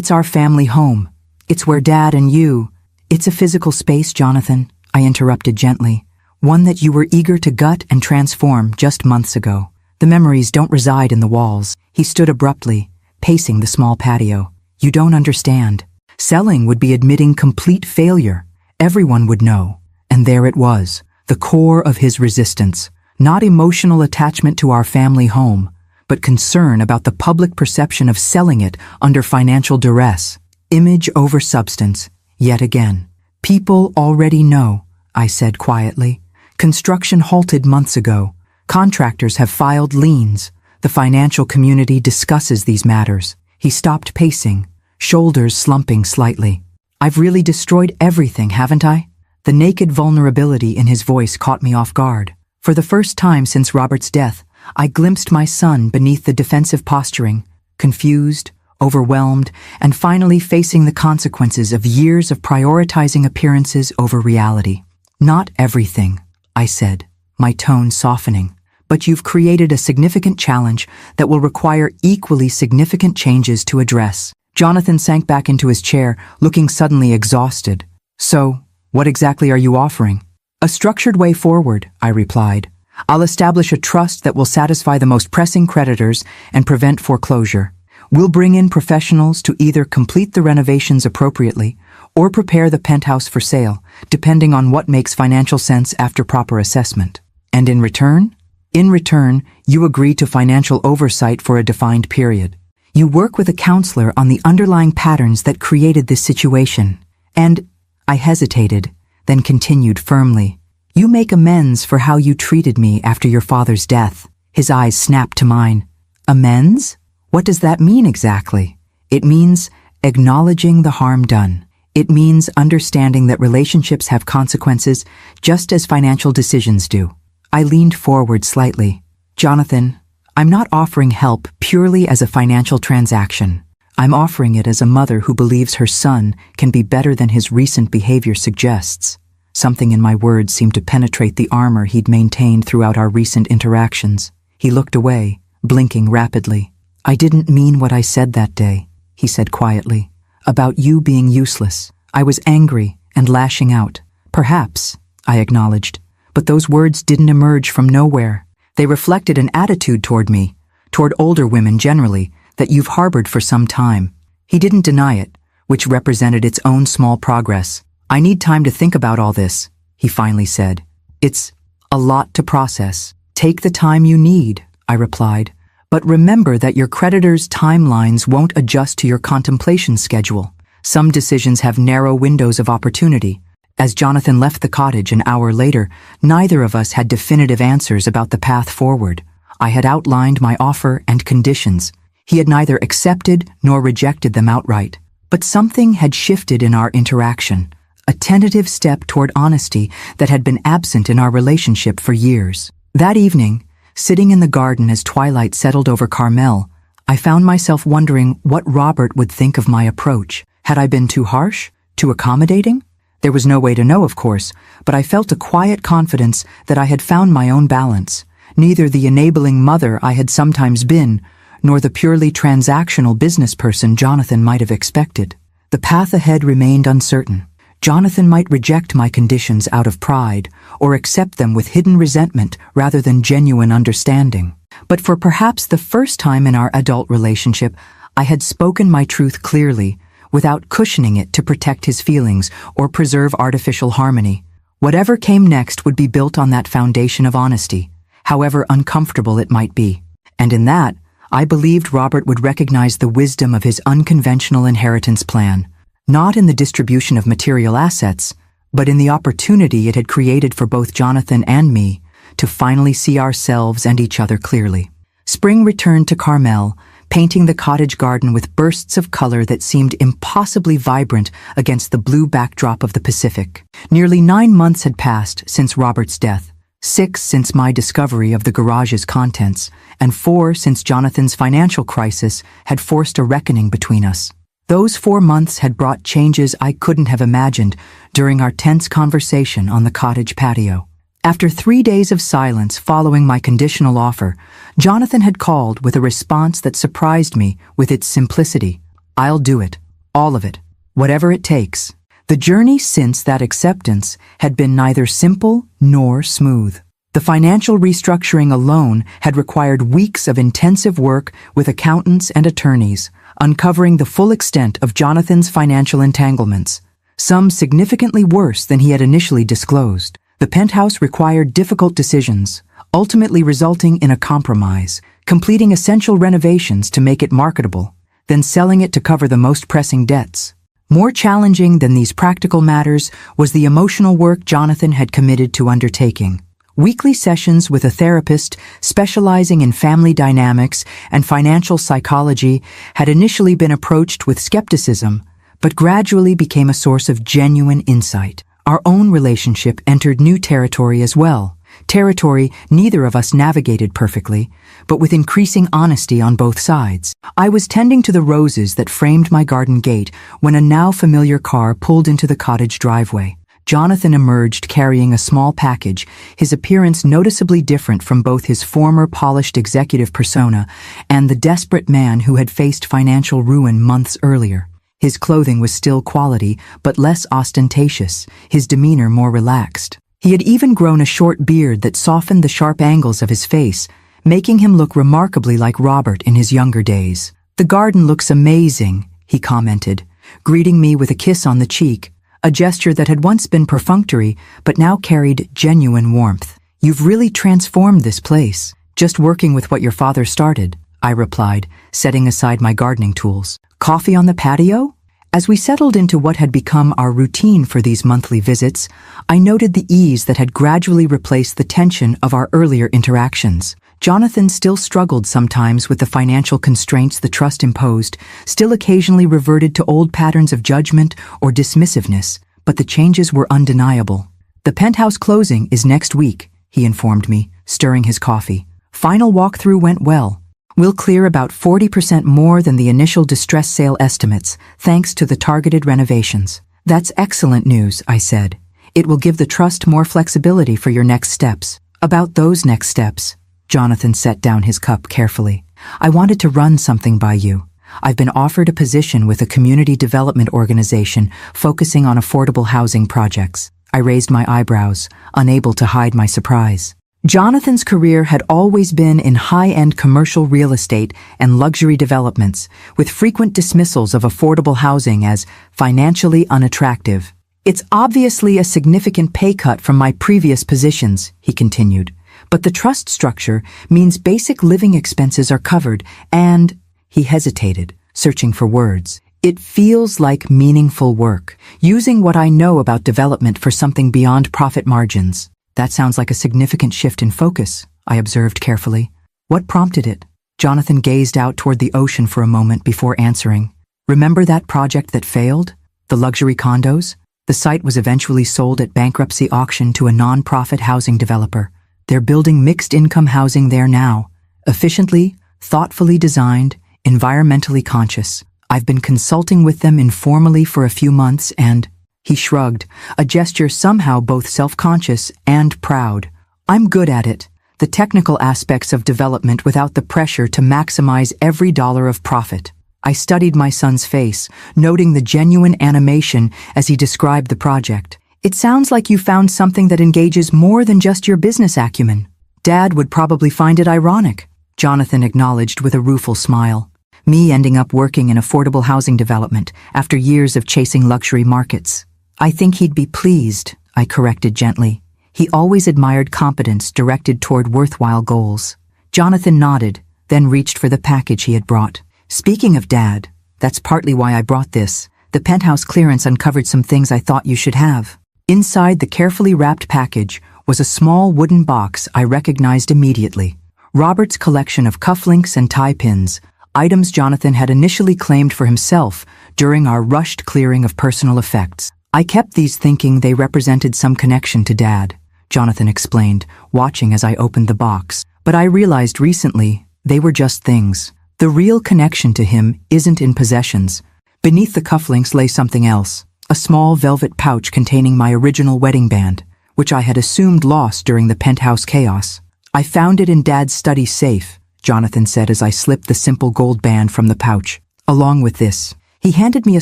our family home. It's where Dad and you... It's a physical space, Jonathan, I interrupted gently. One that you were eager to gut and transform just months ago. The memories don't reside in the walls. He stood abruptly, pacing the small patio. You don't understand. Selling would be admitting complete failure. Everyone would know. And there it was, the core of his resistance. Not emotional attachment to our family home, but concern about the public perception of selling it under financial duress. Image over substance, yet again. People already know, I said quietly. Construction halted months ago. Contractors have filed liens. The financial community discusses these matters. He stopped pacing, shoulders slumping slightly. I've really destroyed everything, haven't I? The naked vulnerability in his voice caught me off guard. For the first time since Robert's death, I glimpsed my son beneath the defensive posturing, confused, overwhelmed, and finally facing the consequences of years of prioritizing appearances over reality. Not everything, I said, my tone softening, but you've created a significant challenge that will require equally significant changes to address. Jonathan sank back into his chair, looking suddenly exhausted. So, what exactly are you offering? A structured way forward, I replied. I'll establish a trust that will satisfy the most pressing creditors and prevent foreclosure. We'll bring in professionals to either complete the renovations appropriately or prepare the penthouse for sale, depending on what makes financial sense after proper assessment. And in return? In return, you agree to financial oversight for a defined period. You work with a counselor on the underlying patterns that created this situation. And I hesitated, then continued firmly. You make amends for how you treated me after your father's death. His eyes snapped to mine. Amends? What does that mean exactly? It means acknowledging the harm done. It means understanding that relationships have consequences just as financial decisions do. I leaned forward slightly. Jonathan, I'm not offering help purely as a financial transaction. I'm offering it as a mother who believes her son can be better than his recent behavior suggests. Something in my words seemed to penetrate the armor he'd maintained throughout our recent interactions. He looked away, blinking rapidly. I didn't mean what I said that day, he said quietly. About you being useless. I was angry and lashing out. Perhaps, I acknowledged, but those words didn't emerge from nowhere. They reflected an attitude toward me, toward older women generally, that you've harbored for some time. He didn't deny it, which represented its own small progress. I need time to think about all this, he finally said. It's a lot to process. Take the time you need, I replied. But remember that your creditors' timelines won't adjust to your contemplation schedule. Some decisions have narrow windows of opportunity. As Jonathan left the cottage an hour later, neither of us had definitive answers about the path forward. I had outlined my offer and conditions. He had neither accepted nor rejected them outright. But something had shifted in our interaction, a tentative step toward honesty that had been absent in our relationship for years. That evening, sitting in the garden as twilight settled over Carmel, I found myself wondering what Robert would think of my approach. Had I been too harsh? Too accommodating? There was no way to know, of course, but I felt a quiet confidence that I had found my own balance, neither the enabling mother I had sometimes been, nor the purely transactional business person Jonathan might have expected. The path ahead remained uncertain. Jonathan might reject my conditions out of pride, or accept them with hidden resentment rather than genuine understanding. But for perhaps the first time in our adult relationship, I had spoken my truth clearly, without cushioning it to protect his feelings or preserve artificial harmony. Whatever came next would be built on that foundation of honesty, however uncomfortable it might be. And in that, I believed Robert would recognize the wisdom of his unconventional inheritance plan, not in the distribution of material assets, but in the opportunity it had created for both Jonathan and me to finally see ourselves and each other clearly. Spring returned to Carmel, painting the cottage garden with bursts of color that seemed impossibly vibrant against the blue backdrop of the Pacific. Nearly 9 months had passed since Robert's death, 6 since my discovery of the garage's contents, and 4 since Jonathan's financial crisis had forced a reckoning between us. Those 4 months had brought changes I couldn't have imagined during our tense conversation on the cottage patio. After 3 days of silence following my conditional offer, Jonathan had called with a response that surprised me with its simplicity. I'll do it. All of it. Whatever it takes. The journey since that acceptance had been neither simple nor smooth. The financial restructuring alone had required weeks of intensive work with accountants and attorneys, uncovering the full extent of Jonathan's financial entanglements, some significantly worse than he had initially disclosed. The penthouse required difficult decisions, ultimately resulting in a compromise, completing essential renovations to make it marketable, then selling it to cover the most pressing debts. More challenging than these practical matters was the emotional work Jonathan had committed to undertaking. Weekly sessions with a therapist specializing in family dynamics and financial psychology had initially been approached with skepticism, but gradually became a source of genuine insight. Our own relationship entered new territory as well, territory neither of us navigated perfectly, but with increasing honesty on both sides. I was tending to the roses that framed my garden gate when a now familiar car pulled into the cottage driveway. Jonathan emerged carrying a small package, his appearance noticeably different from both his former polished executive persona and the desperate man who had faced financial ruin months earlier. His clothing was still quality, but less ostentatious, his demeanor more relaxed. He had even grown a short beard that softened the sharp angles of his face, making him look remarkably like Robert in his younger days. "The garden looks amazing," he commented, greeting me with a kiss on the cheek, a gesture that had once been perfunctory but now carried genuine warmth. "You've really transformed this place, just working with what your father started," I replied, setting aside my gardening tools. "Coffee on the patio?" As we settled into what had become our routine for these monthly visits, I noted the ease that had gradually replaced the tension of our earlier interactions. Jonathan still struggled sometimes with the financial constraints the trust imposed, still occasionally reverted to old patterns of judgment or dismissiveness, but the changes were undeniable. "The penthouse closing is next week," he informed me, stirring his coffee. "Final walkthrough went well. We'll clear about 40% more than the initial distress sale estimates, thanks to the targeted renovations. That's excellent news, I said. It will give the trust more flexibility for your next steps. About those next steps, Jonathan set down his cup carefully. I wanted to run something by you. I've been offered a position with a community development organization focusing on affordable housing projects. I raised my eyebrows, unable to hide my surprise. Jonathan's career had always been in high-end commercial real estate and luxury developments, with frequent dismissals of affordable housing as financially unattractive. It's obviously a significant pay cut from my previous positions, he continued, but the trust structure means basic living expenses are covered and, he hesitated, searching for words. It feels like meaningful work, using what I know about development for something beyond profit margins. That sounds like a significant shift in focus, I observed carefully. What prompted it? Jonathan gazed out toward the ocean for a moment before answering. Remember that project that failed? The luxury condos? The site was eventually sold at bankruptcy auction to a non-profit housing developer. They're building mixed-income housing there now. Efficiently, thoughtfully designed, environmentally conscious. I've been consulting with them informally for a few months and, he shrugged, a gesture somehow both self-conscious and proud. I'm good at it. The technical aspects of development without the pressure to maximize every dollar of profit. I studied my son's face, noting the genuine animation as he described the project. It sounds like you found something that engages more than just your business acumen. Dad would probably find it ironic, Jonathan acknowledged with a rueful smile. Me ending up working in affordable housing development after years of chasing luxury markets. I think he'd be pleased, I corrected gently. He always admired competence directed toward worthwhile goals. Jonathan nodded, then reached for the package he had brought. Speaking of Dad, that's partly why I brought this. The penthouse clearance uncovered some things I thought you should have. Inside the carefully wrapped package was a small wooden box I recognized immediately. Robert's collection of cufflinks and tie pins, items Jonathan had initially claimed for himself during our rushed clearing of personal effects. I kept these thinking they represented some connection to Dad, Jonathan explained, watching as I opened the box. But I realized recently they were just things. The real connection to him isn't in possessions. Beneath the cufflinks lay something else, a small velvet pouch containing my original wedding band, which I had assumed lost during the penthouse chaos. I found it in Dad's study safe, Jonathan said as I slipped the simple gold band from the pouch. Along with this, he handed me a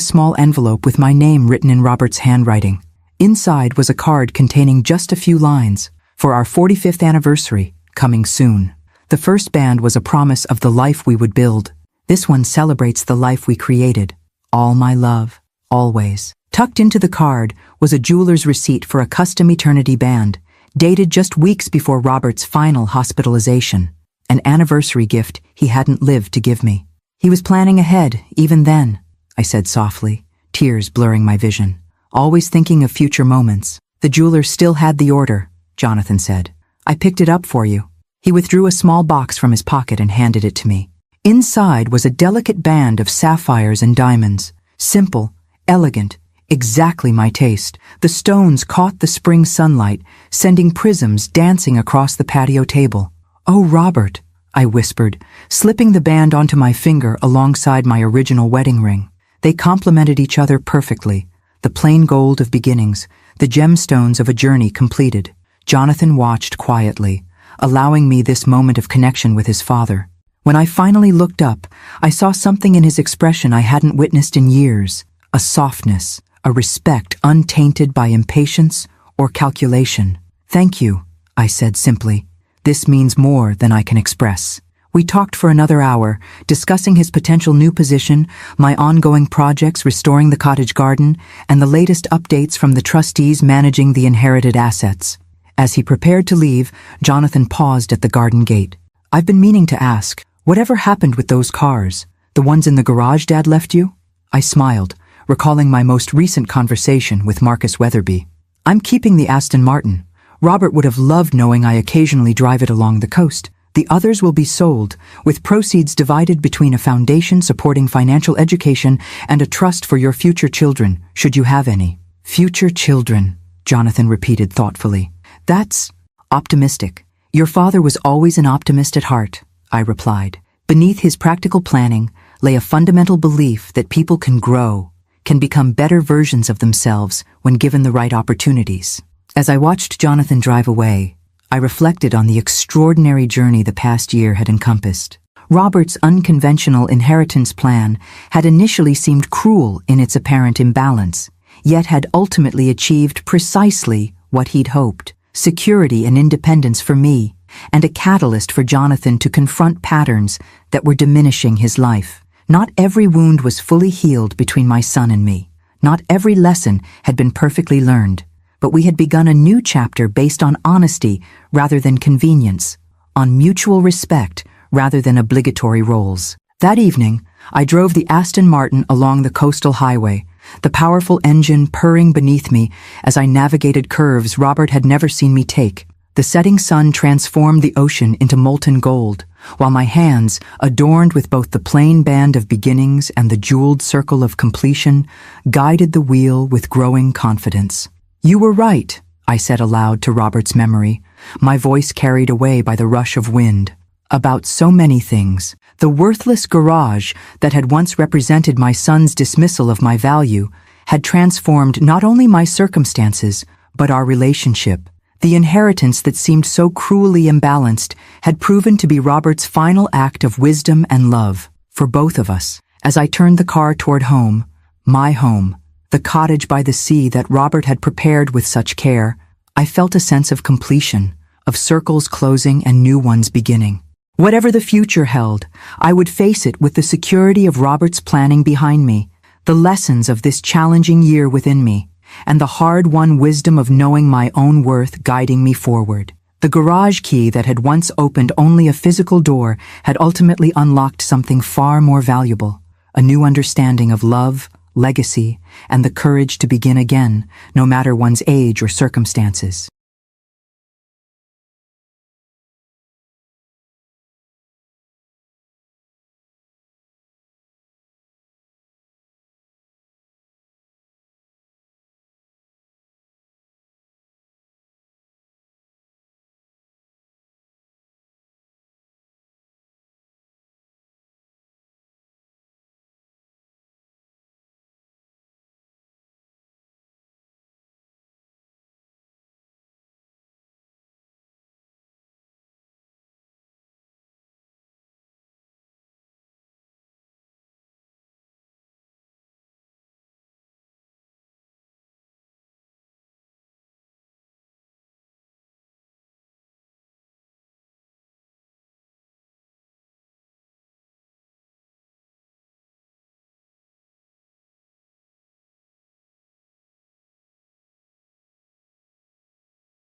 small envelope with my name written in Robert's handwriting. Inside was a card containing just a few lines. For our 45th anniversary, coming soon. The first band was a promise of the life we would build. This one celebrates the life we created. All my love, always. Tucked into the card was a jeweler's receipt for a custom eternity band, dated just weeks before Robert's final hospitalization. An anniversary gift he hadn't lived to give me. He was planning ahead, even then, I said softly, tears blurring my vision. Always thinking of future moments. The jeweler still had the order, Jonathan said. I picked it up for you. He withdrew a small box from his pocket and handed it to me. Inside was a delicate band of sapphires and diamonds. Simple, elegant, exactly my taste. The stones caught the spring sunlight, sending prisms dancing across the patio table. Oh, Robert, I whispered, slipping the band onto my finger alongside my original wedding ring. They complemented each other perfectly. The plain gold of beginnings, the gemstones of a journey completed. Jonathan watched quietly, allowing me this moment of connection with his father. When I finally looked up, I saw something in his expression I hadn't witnessed in years. A softness, a respect untainted by impatience or calculation. Thank you, I said simply. This means more than I can express. We talked for another hour, discussing his potential new position, my ongoing projects restoring the cottage garden, and the latest updates from the trustees managing the inherited assets. As he prepared to leave, Jonathan paused at the garden gate. I've been meaning to ask, whatever happened with those cars? The ones in the garage Dad left you? I smiled, recalling my most recent conversation with Marcus Weatherby. I'm keeping the Aston Martin. Robert would have loved knowing I occasionally drive it along the coast. The others will be sold, with proceeds divided between a foundation supporting financial education and a trust for your future children, should you have any. Future children, Jonathan repeated thoughtfully. That's optimistic. Your father was always an optimist at heart, I replied. Beneath his practical planning lay a fundamental belief that people can grow, can become better versions of themselves when given the right opportunities. As I watched Jonathan drive away, I reflected on the extraordinary journey the past year had encompassed. Robert's unconventional inheritance plan had initially seemed cruel in its apparent imbalance, yet had ultimately achieved precisely what he'd hoped: security and independence for me, and a catalyst for Jonathan to confront patterns that were diminishing his life. Not every wound was fully healed between my son and me. Not every lesson had been perfectly learned, but we had begun a new chapter based on honesty rather than convenience, on mutual respect rather than obligatory roles. That evening, I drove the Aston Martin along the coastal highway, the powerful engine purring beneath me as I navigated curves Robert had never seen me take. The setting sun transformed the ocean into molten gold, while my hands, adorned with both the plain band of beginnings and the jeweled circle of completion, guided the wheel with growing confidence. "You were right," I said aloud to Robert's memory, my voice carried away by the rush of wind. About so many things. The worthless garage that had once represented my son's dismissal of my value had transformed not only my circumstances, but our relationship. The inheritance that seemed so cruelly imbalanced had proven to be Robert's final act of wisdom and love for both of us. As I turned the car toward home, my home, the cottage by the sea that Robert had prepared with such care, I felt a sense of completion, of circles closing and new ones beginning. Whatever the future held, I would face it with the security of Robert's planning behind me, the lessons of this challenging year within me, and the hard-won wisdom of knowing my own worth guiding me forward. The garage key that had once opened only a physical door had ultimately unlocked something far more valuable: a new understanding of love, legacy, and the courage to begin again, no matter one's age or circumstances.